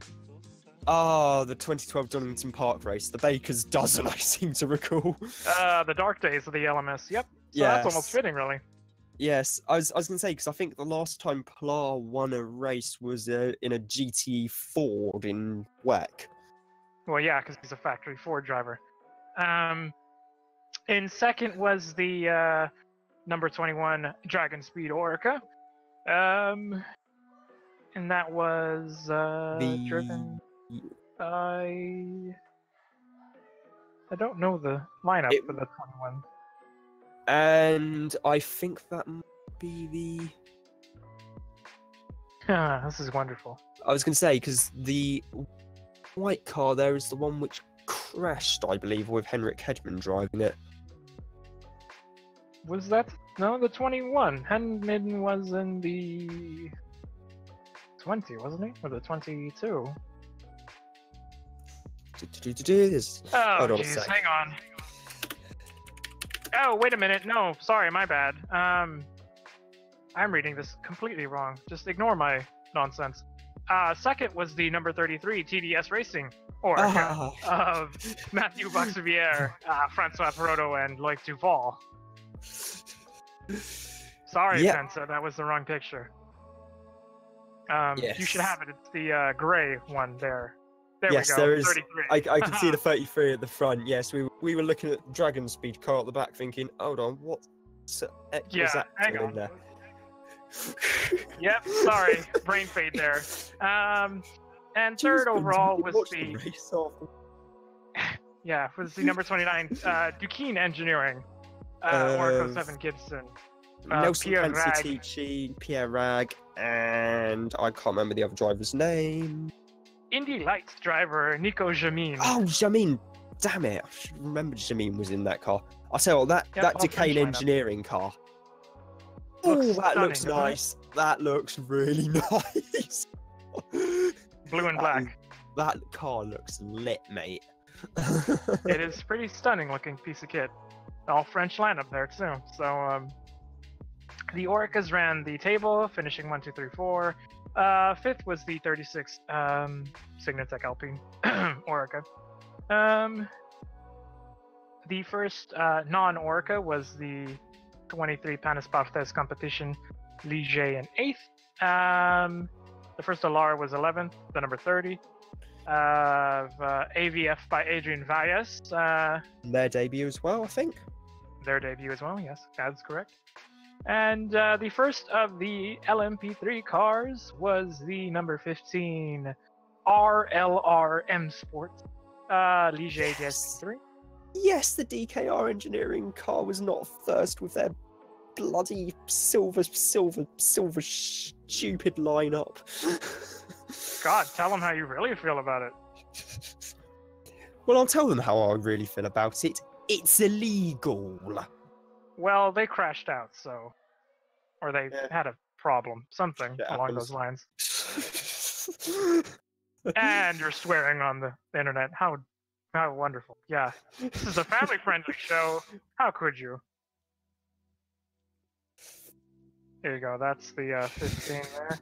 Oh, the 2012 Donington Park race, the Baker's Dozen, I seem to recall. The dark days of the ELMS, yep. So that's almost fitting, really. Yes, I was going to say, because I think the last time Pla won a race was in a GT Ford in WEC. Well, yeah, because he's a factory Ford driver. In second was the number 21 Dragon Speed Orca. And that was driven by... I don't know the lineup for the 21. And I think that might be the... This is wonderful. I was going to say, because the white car there is the one which crashed, I believe, with Henrik Hedman driving it. Was that? No, the 21. Hedman was in the 20, wasn't he? Or the 22? Oh, jeez, hang on. Oh, wait a minute. No, sorry, my bad. I'm reading this completely wrong. Just ignore my nonsense. Second was the number 33 TDS Racing, of Matthew Boxavier, Francois Perotto, and Loic Duval. Sorry, Penta, that was the wrong picture. Yes. You should have it. It's the gray one there. There yes, we go. There is. 33. I can see the 33 at the front. Yes, we were looking at Dragon Speed car at the back, thinking, "Hold on, what was that doing there?" Yep, sorry, brain fade there. And third overall was the was the number 29 Duquesne Engineering, Oracle 7 Gibson. Nelson Pierre Pansatici, Pierre Rag, and I can't remember the other driver's name. Indy Lights driver Nico Jamin. Oh, Jamin! Damn it! I should remember Jamin was in that car. I tell you what, that Duquesne Engineering car. Oh, that looks nice. That looks really nice. Blue and black. That car looks lit, mate. It is pretty stunning looking piece of kit. All French lineup there too. So the Orcas ran the table, finishing 1, 2, 3, 4. Fifth was the 36 Signatech Alpine Orca. The first non-Orca was the 23 Panis Barthez competition, Ligier in 8th. The first Alar was 11th, the number 30. AVF by Adrian Valles. Their debut as well, I think. Their debut as well, yes, that's correct. And the first of the LMP3 cars was the number 15 RLR M Sport Ligier DS3. Yes, the DKR Engineering car was not first with their bloody silver stupid lineup. God, tell them how you really feel about it. Well, I'll tell them how I really feel about it. It's illegal. Well, they crashed out, so... Or they had a problem. Something along those lines. And you're swearing on the internet. How wonderful. Yeah. This is a family-friendly show. How could you? Here you go. That's the 15 there.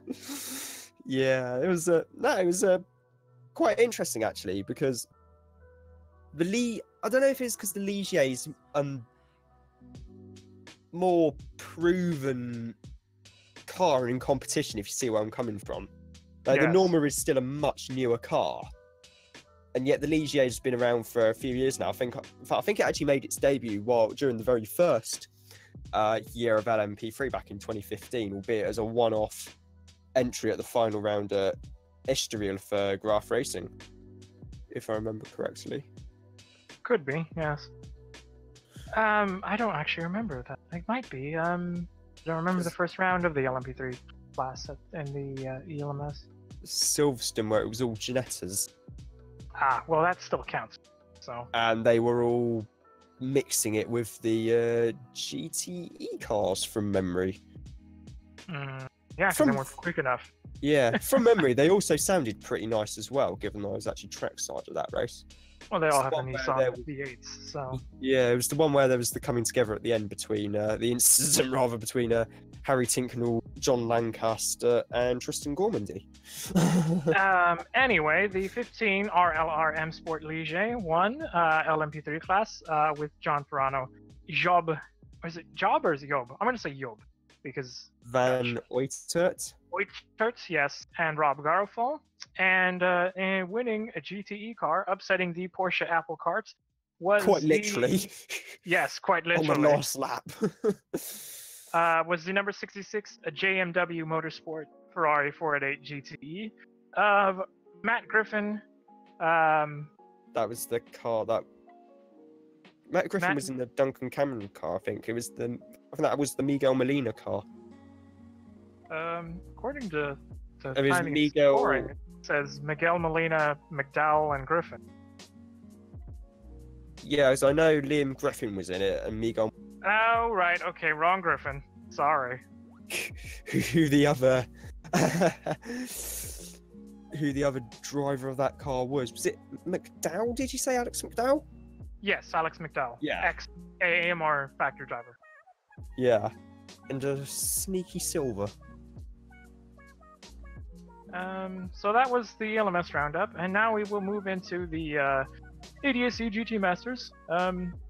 Yeah, it was quite interesting, actually, because I don't know if it's because the Ligiers more proven car in competition, if you see where I'm coming from. Like, the Yes. Norma is still a much newer car, and yet the Ligier has been around for a few years now. I think it actually made its debut during the very first year of LMP3 back in 2015, albeit as a one-off entry at the final round at Estoril for Graf Racing, if I remember correctly. Could be, yes. I don't actually remember that. It might be. I don't remember the first round of the LMP3 class in the ELMS. Silverstone, where it was all Ginettas. Ah, well, that still counts. So. And they were all mixing it with the GTE cars from memory. Yeah, because they weren't quick enough. Yeah, from memory, they also sounded pretty nice as well, given I was actually trackside of that race. Well, they all have the one where Nissan V8s, so. Yeah, it was the one where there was the coming together at the end between the incident rather between Harry Tincknell, John Lancaster, and Tristan Gormandy. Anyway, the 15 RLR M Sport Ligier won LMP3 class with John Ferrano, Job. Or is it Job or is it Job? I'm going to say Job because. Van Oitert. Oitert, yes, and Rob Garofal. And winning a GTE car, upsetting the Porsche Apple Cart, was quite literally. Yes, quite literally. On the last lap. Was the number 66 a JMW Motorsport Ferrari 488 GTE of Matt Griffin. That was the car that Matt Griffin was in the Duncan Cameron car. I think that was the Miguel Molina car. According to the It was timing Miguel. scoring, it says Miguel Molina, McDowell, and Griffin. Yeah, as I know, Liam Griffin was in it, and Miguel. Oh right, okay, wrong Griffin. Sorry. Who the other driver of that car was? Was it McDowell? Did you say Alex McDowell? Yes, Alex McDowell. Yeah. Ex-AMR factory driver. Yeah, and a sneaky silver. So that was the LMS roundup, and now we will move into the ADAC GT Masters,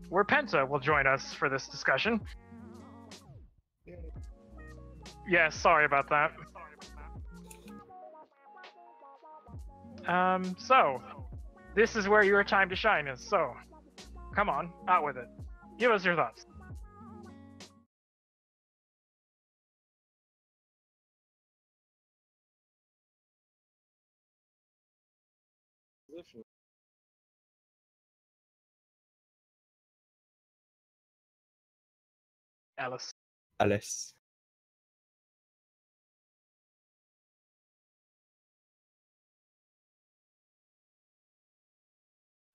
where Penta will join us for this discussion. Yeah, sorry about that. So this is where your time to shine is. So, come on, out with it. Give us your thoughts. Alice.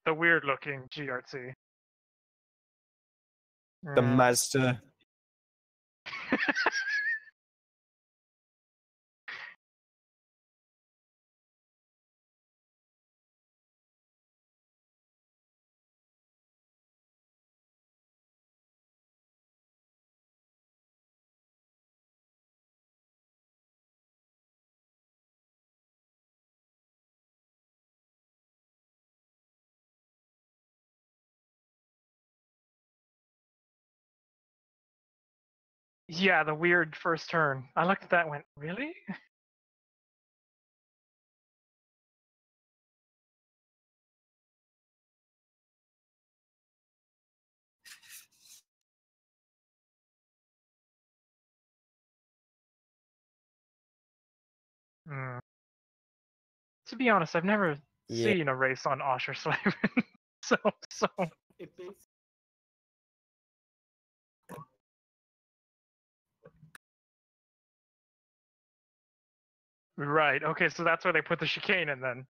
The weird-looking GRT. The Mazda. Yeah, the weird first turn. I looked at that and went, really? To be honest, I've never seen a race on Oschersleben. so. Right, okay, so that's where they put the chicane in then.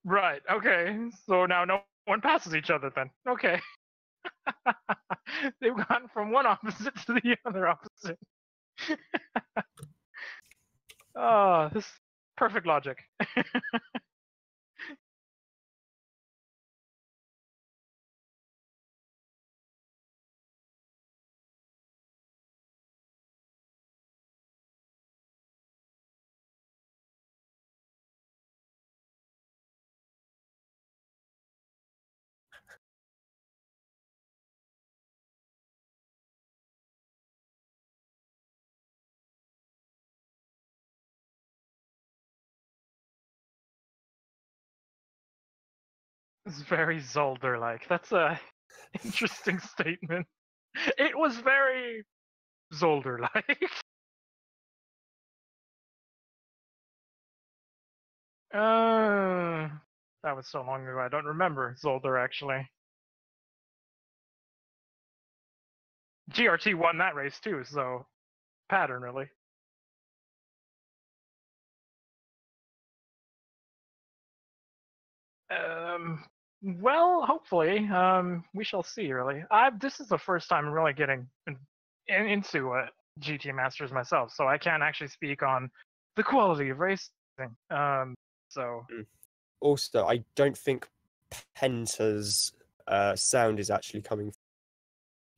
Right, okay, so now no one passes each other then. Okay. They've gone from one opposite to the other opposite. Oh, this perfect logic. It's very Zolder-like. That's a interesting statement. It was very Zolder-like. That was so long ago. I don't remember Zolder actually. GRT won that race too, so pattern really. Well, hopefully, we shall see. Really, this is the first time I'm really getting into GT Masters myself, so I can't actually speak on the quality of racing. So Also, I don't think Penta's sound is actually coming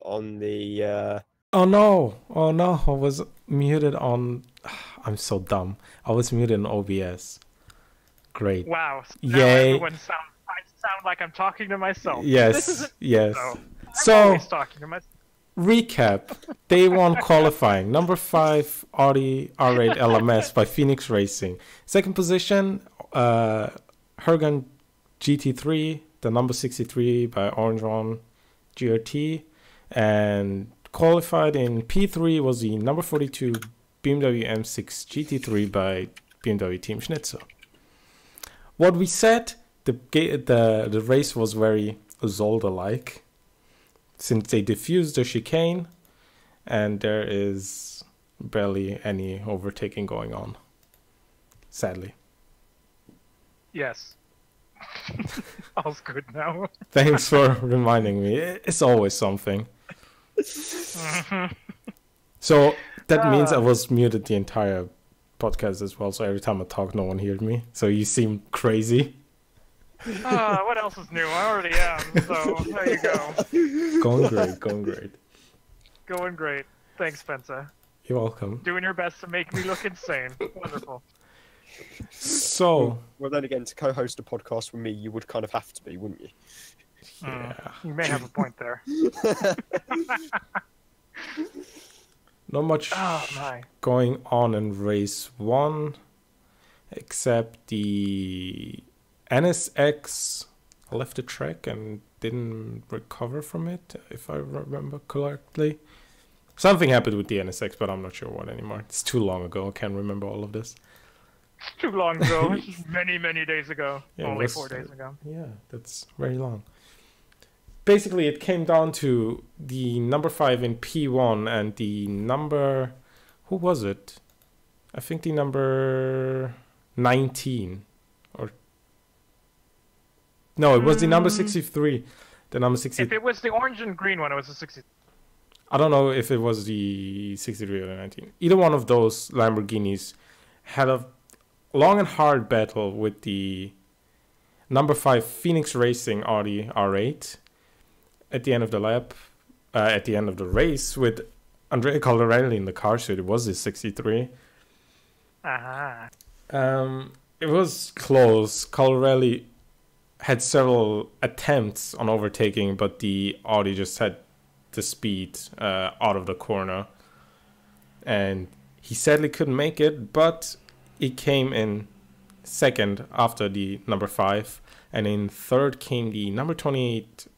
on the. Oh no! Oh no! I was muted on. I'm so dumb. I was muted on OBS. Great. wow, now Yay! everyone I sound like I'm talking to myself. This Yes. isn't Yes. so. I'm So always talking to myself. recap: Day 1 qualifying. Number 5 Audi R8 LMS by Phoenix Racing. Second position, Hergan GT3, the number 63 by Orange One GRT, and qualified in P3 was the number 42 BMW M6 GT3 by BMW Team Schnitzer. What we said, the race was very Zolder-like, since they diffused the chicane, and there is barely any overtaking going on. Sadly. Yes. All's good now. Thanks for reminding me. It's always something. So that means I was muted the entire podcast as well, so every time I talk, no one heard me. So you seem crazy. What else is new? I already am, so there you go. Going great, going great. Going great. Thanks, Spencer. You're welcome. Doing your best to make me look insane. Wonderful. So, Well, then again, to co-host a podcast with me, you would kind of have to be, wouldn't you? yeah. You may have a point there. Not much Oh my. going on in race 1, except the NSX left the track and didn't recover from it, if I remember correctly. Something happened with the NSX, but I'm not sure what anymore. It's too long ago. I can't remember all of this. Too long ago. many, many days ago. Yeah, Only it was- 4 days ago. Yeah, that's very long. Basically, it came down to the number 5 in P1 and the number... Who was it? I think the number 19. Or... No, it was the number 63. The number 60... If it was the orange and green one, it was a 60. I don't know if it was the 63 or the 19. Either one of those Lamborghinis had a long and hard battle with the number 5 Phoenix Racing Audi R8 at the end of the lap, at the end of the race, with Andrea Colorelli in the car, so it was his 63. Aha. It was close. Colorelli had several attempts on overtaking, but the Audi just had the speed out of the corner, and he sadly couldn't make it, but he came in second after the number 5, and in third came the number 28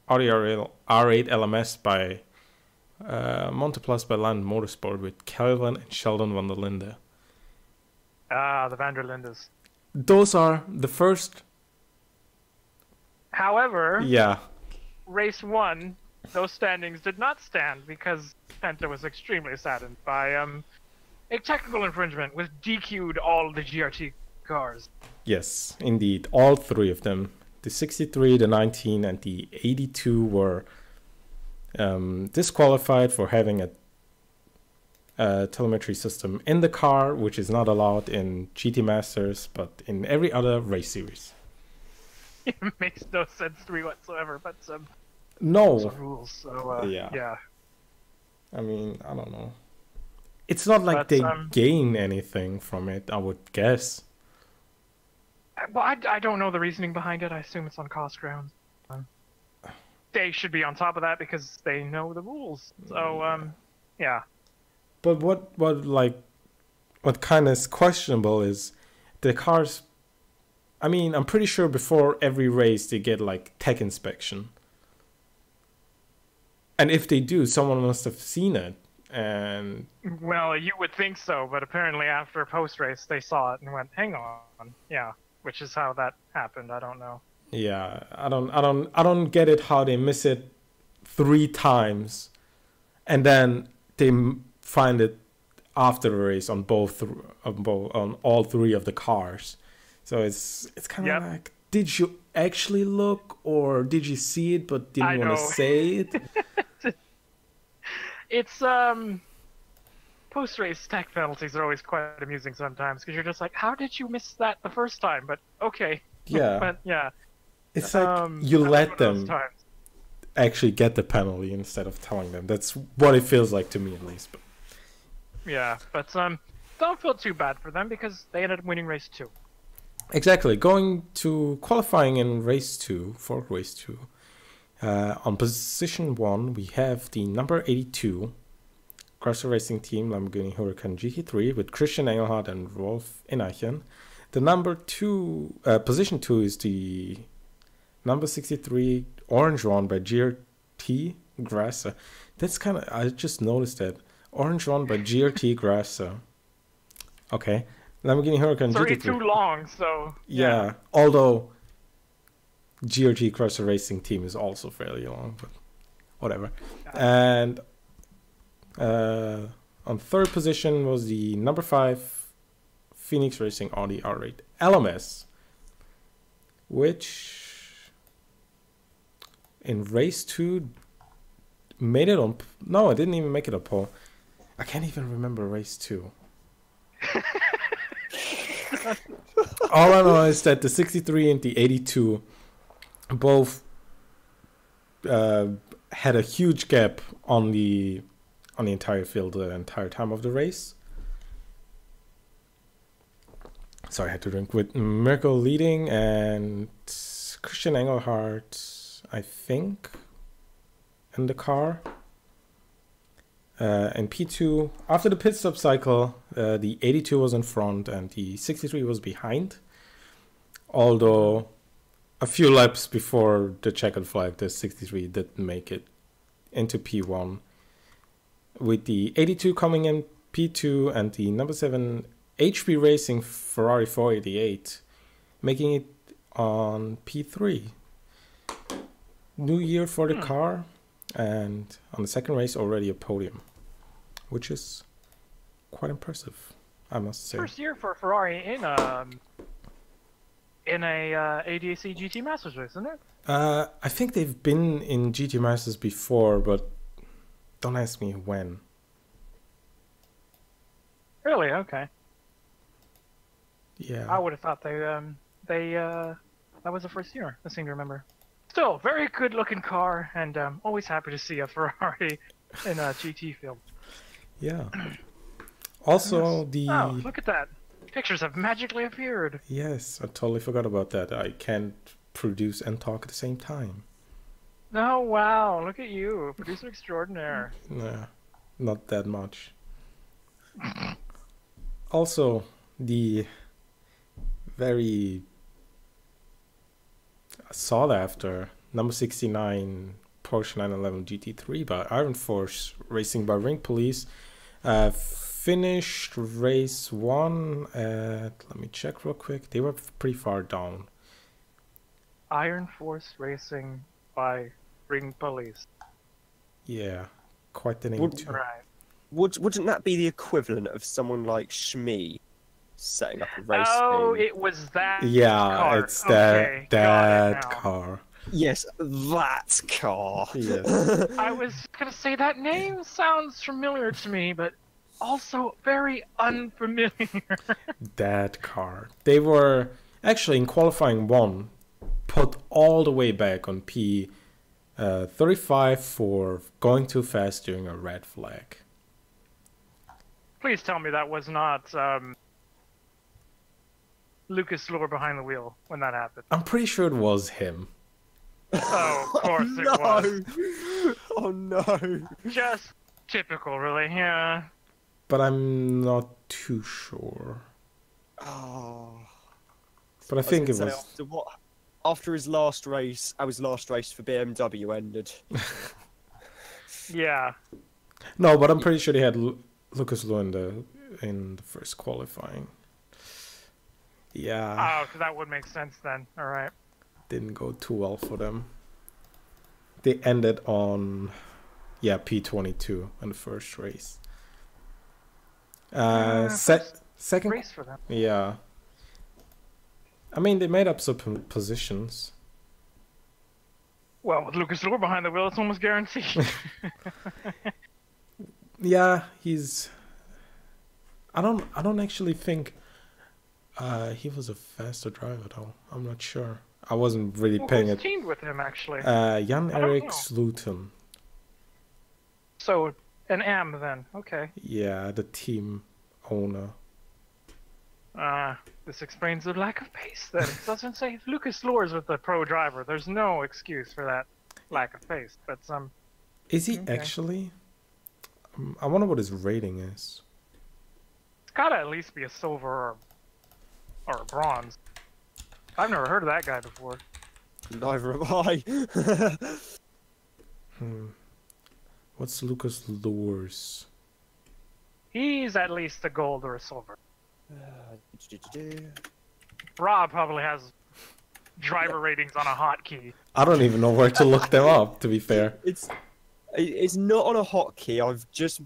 Audi R8 LMS by Monteplus by Land Motorsport with Calvin and Sheldon van der Linde. Ah, the Van der Lindes. Those are the first. However, Yeah. race 1, those standings did not stand because Penta was extremely saddened by a technical infringement, which DQ'd all the GRT cars. Yes, indeed. All three of them. The 63, the 19, and the 82 were disqualified for having a telemetry system in the car, which is not allowed in GT Masters, but in every other race series. It makes no sense to me whatsoever, but some No. rules. So Yeah. yeah. I mean, I don't know. It's not like But, they gain anything from it, I would guess. Well, I don't know the reasoning behind it. I assume it's on cost grounds. They should be on top of that because they know the rules. So yeah. But what kind of is questionable is the cars. I mean, I'm pretty sure before every race they get like tech inspection. And if they do, someone must have seen it. And Well, you would think so, but apparently after post-race they saw it and went, "Hang on, yeah," which is how that happened. I don't know. yeah, I don't get it how they miss it 3 times, and then they find it after the race on on all 3 of the cars. So it's kind of like, did you actually look, or did you see it but didn't want to say it? It's post-race tech penalties are always quite amusing sometimes because you're just like, how did you miss that the first time? But okay. Yeah. But yeah. It's like you let them actually get the penalty instead of telling them. That's what it feels like to me, at least. But yeah, but don't feel too bad for them because they ended up winning race 2. exactly. Going to qualifying in race 2, for race 2. On position 1, we have the number 82 Crosser Racing Team Lamborghini Huracan GT3 with Christian Engelhardt and Rolf Ineichen. The number 2, position 2 is the number 63 Orange one by GRT Grasser. That's kind of, I just noticed that. Orange one by GRT Grasser. Okay. Lamborghini Huracan Sorry, GT3. too long, so... Yeah, although GRT Crosser Racing Team is also fairly long, but whatever. And on 3rd position was the number 5 Phoenix Racing Audi R8 LMS, which in race 2 made it on... No, it didn't even make it a pole. I can't even remember race 2. All I know is that the 63 and the 82 both had a huge gap on the entire field the entire time of the race. So I had to drink with Merkel leading and Christian Engelhardt, I think, in the car. And P2, after the pit stop cycle, the 82 was in front and the 63 was behind. Although a few laps before the checkered flag, the 63 didn't make it into P1. With the 82 coming in P2 and the number 7 HB Racing Ferrari 488 making it on P3. New year for the car, and on the second race already a podium, which is quite impressive, I must say. First year for Ferrari in a ADAC GT Masters race, isn't it? I think they've been in GT Masters before, but don't ask me when. Really? Okay. Yeah. I would have thought that was the first year. I seem to remember. Still, very good looking car, and always happy to see a Ferrari in a GT field. Yeah. Also, Oh, look at that. Pictures have magically appeared. Yes, I totally forgot about that. I can't produce and talk at the same time. Oh, wow. Look at you. Producer extraordinaire. Nah, not that much. Also, the very sought after number 69 Porsche 911 GT3 by Iron Force Racing by Ring Police finished race 1 at, let me check real quick, they were pretty far down. Iron Force Racing by Ring Police. Yeah, quite the name too. Right. Wouldn't that be the equivalent of someone like Shmee setting up a race Oh, team? it was that Yeah, car. it's Okay, that got it now. car. Yes, that car. Yes. I was gonna say that name sounds familiar to me, but also very unfamiliar. That car. They were actually in qualifying 1 put all the way back on P35 for going too fast during a red flag. Please tell me that was not Lucas Lure behind the wheel when that happened. I'm pretty sure it was him. Oh, of course it was. Oh no! Just typical, really. Yeah. But I'm not too sure. Oh. But I think it gonna was. say, after his last race, how his last race for BMW ended. Yeah. No, but I'm pretty sure they had Lucas Lou in the first qualifying. Yeah. Oh, so that would make sense then. All right. Didn't go too well for them. They ended on, P22 in the first race. Second race for them. Yeah. I mean, they made up some positions. Well, with Lucas Lure behind the wheel, it's almost guaranteed. Yeah, he's. I don't actually think he was a faster driver though. I'm not sure. I wasn't really paying Who's it. teamed with him actually? Jan-Erik know. Sloten. So an M then. Okay. Yeah, the team owner. This explains the lack of pace then. It doesn't say if Lucas Lure's with the pro driver. There's no excuse for that lack of pace. But Is he Okay. actually? I wonder what his rating is. it's gotta at least be a silver or a bronze. I've never heard of that guy before. Neither have I. What's Lucas Lure's? He's at least a gold or a silver. Rob probably has driver ratings on a hotkey. I don't even know where to look them up, to be fair. It's not on a hotkey. I've just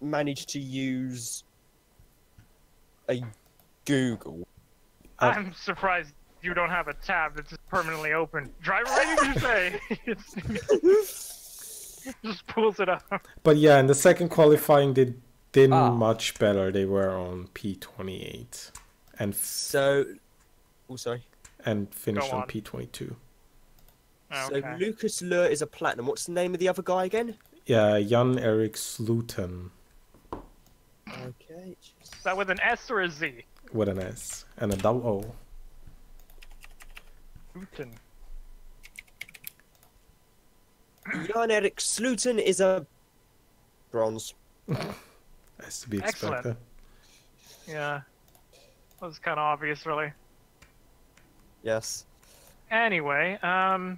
managed to use a Google. I'm surprised you don't have a tab that's just permanently open. Driver ratings, you say? Just pulls it up. But yeah, in the second qualifying, they didn't much better. They were on P28 and sorry. and finished Go on on. P22. Okay. So Lucas Lure is a platinum. What's the name of the other guy again? Yeah, Jan-Erik Sloten Okay. Is that with an S or a Z? with an S and a double O. Luton. Jan-Erik Sloten is a bronze. Has to be Excellent. expected. Yeah. That was kind of obvious, really. Yes. Anyway, yeah,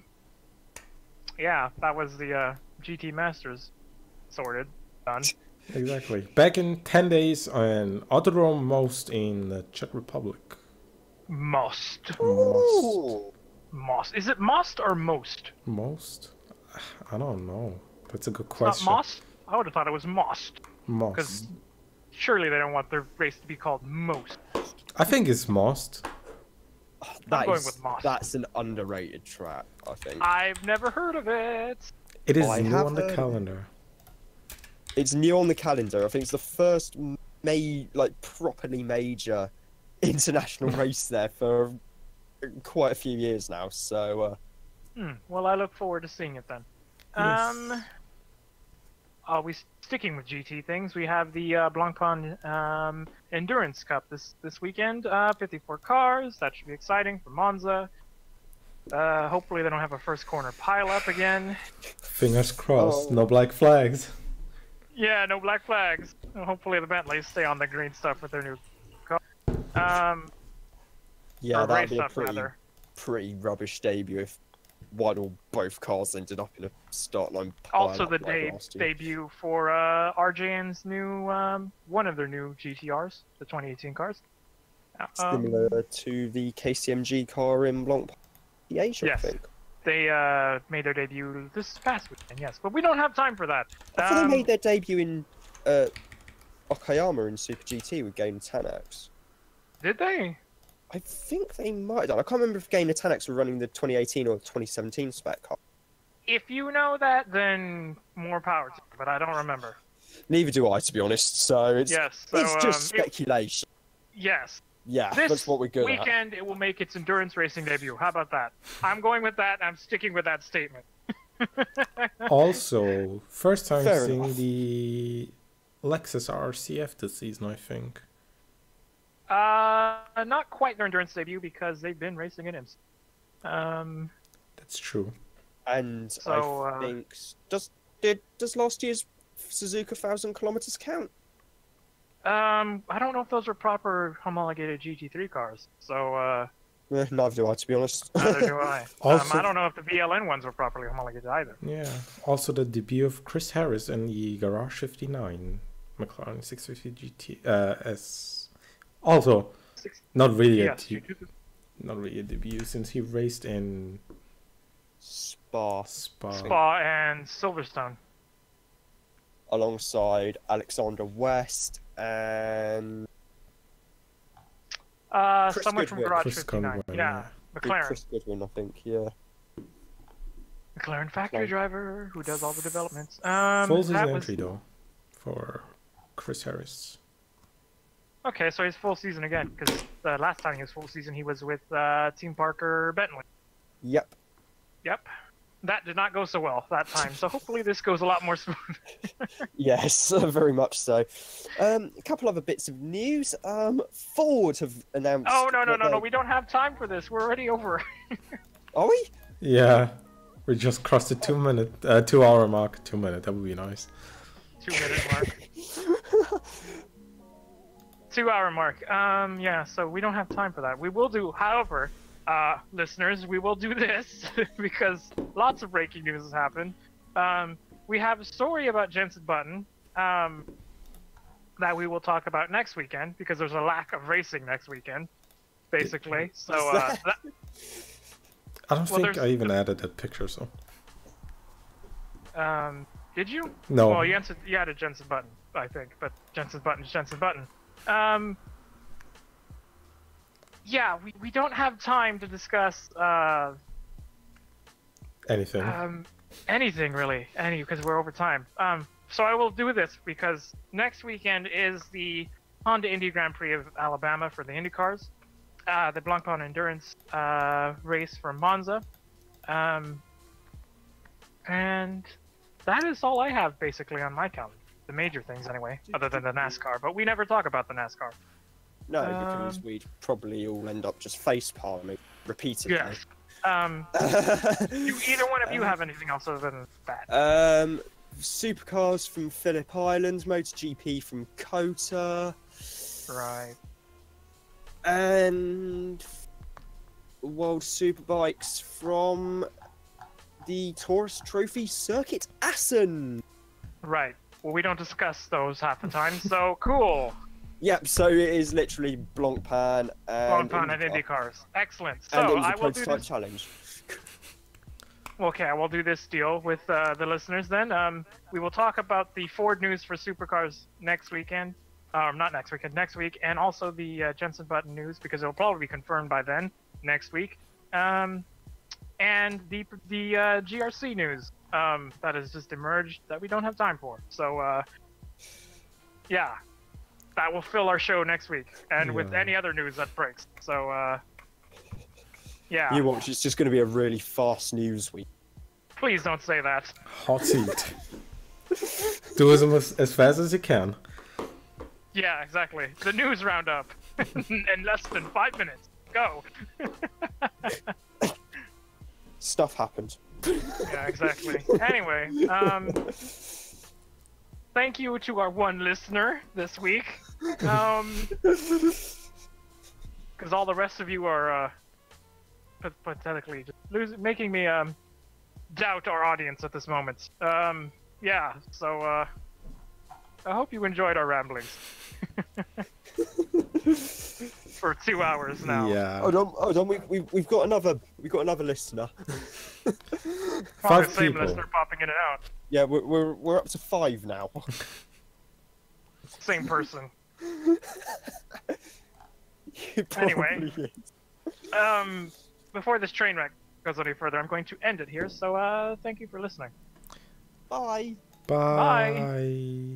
that was the GT Masters sorted. Done. Exactly. Back in 10 days on Autodrome Most in the Czech Republic. Most. Most. Most. Is it most or most? Most? I don't know. That's a good It's not question. most? I would have thought it was most. Most. Because surely they don't want their race to be called most. I think it's Most. I'm going with Moss. That's an underrated track, I think. I've never heard of it. It is I new have on the heard of it. calendar. It's new on the calendar. I think it's the first properly major international race there for quite a few years now. So Well, I look forward to seeing it then. Yes. Are we sticking with GT things? We have the Blancpain Endurance Cup this weekend. 54 cars. That should be exciting for Monza. Hopefully they don't have a first corner pile up again. Fingers crossed. Oh. No black flags. Yeah, no black flags. Hopefully the Bentleys stay on the green stuff with their new car. yeah, or that'd race be a stuff rather. pretty rubbish debut if one or both cars ended up in a start line pile Also up the like last year. debut for RJN's new one of their new GTRs, the 2018 cars. Similar to the KCMG car in Blanc Asia, Yes. I think. They made their debut this past weekend, yes, but we don't have time for that. I thought they made their debut in Okayama in Super GT with Game Tanax. Did they? I think they might have done. I can't remember if Game Tanax were running the 2018 or 2017 spec car. If you know that, then more power to you, but I don't remember. Neither do I, to be honest. So it's Yes, so, it's just speculation. Yes. Yeah, This that's what we're good at. weekend, it will make its endurance racing debut. How about that? I'm going with that. I'm sticking with that statement. Also, first time Fair seeing enough. the Lexus RCF this season, I think. Not quite their endurance debut because they've been racing in IMS. That's true. And So, I think does last year's Suzuka 1,000 kilometers count? I don't know if those are proper homologated GT3 cars. So, Neither do I, to be honest. Neither do I. Also- I don't know if the VLN ones were properly homologated either. Yeah. Also, the debut of Chris Harris in the Garage 59 McLaren 650 GT S. Also, not really a Yes, not really a debut since he raced in Spa. Spa and Silverstone. Alongside Alexander West and Chris Someone from Goodwin. Garage Chris 59. Goodwin, Yeah, McLaren. Chris Goodwin, I think. Yeah. McLaren factory McLaren. driver who does all the developments. full season that was... entry though for Chris Harris. Okay, so he's full season again, because the last time he was full season, he was with Team Parker Bentley. Yep. Yep. That did not go so well that time, so hopefully this goes a lot more smooth. Yes, very much so. A couple other bits of news. Ford have announced. Oh, no, that they- we don't have time for this. We're already over. Are we? Yeah, we just crossed the 2 minute, 2 hour mark. 2 minute, that would be nice. 2-minute mark. 2 hour mark. Yeah, so we don't have time for that. We will do, however, listeners, we will do this because lots of breaking news has happened. We have a story about Jensen Button that we will talk about next weekend because there's a lack of racing next weekend, basically. So, I don't think there's- I even added that picture, so. did you? No. Well, you added Jensen Button, I think, but Jensen Button is Jensen Button. Yeah, we don't have time to discuss Anything. anything really, because we're over time. So I will do this because next weekend is the Honda Indy Grand Prix of Alabama for the IndyCars, the Blancpain Endurance race from Monza, and that is all I have basically on my calendar. The major things anyway, other than the NASCAR, but we never talk about the NASCAR. No, because we'd probably all end up just face palming repeatedly. Yes. Do either one of you have anything else other than that? Supercars from Phillip Island, MotoGP from Kota, Right. and World Superbikes from the Taurus Trophy Circuit Assen. Right. Well, we don't discuss those half the time, so cool. Yep, so it is literally Blancpain and Blancpain and IndyCars. Excellent. So and it was a I will do prototype this. challenge. Okay, I will do this deal with the listeners then. We will talk about the Ford news for Supercars next weekend. Not next weekend, next week, and also the Jensen Button news because it will probably be confirmed by then, next week. And the GRC news that has just emerged that we don't have time for. So, yeah, that will fill our show next week, and with Yeah. any other news that breaks. So, yeah, You watch, it's just going to be a really fast news week. please don't say that. Hot seat. Do them as fast as you can. Yeah, exactly. The news roundup in less than 5 minutes. Go. Stuff happened. Yeah, exactly. Anyway, thank you to our one listener this week. Because all the rest of you are pathetically just making me doubt our audience at this moment. Yeah, so I hope you enjoyed our ramblings. For 2 hours now. Yeah. Hold on. We've got another listener. Probably 5 the same people. listener popping in and out. Yeah, we're up to 5 now. Same person. It Anyway. probably is. Before this train wreck goes any further, I'm going to end it here. So thank you for listening. Bye. Bye.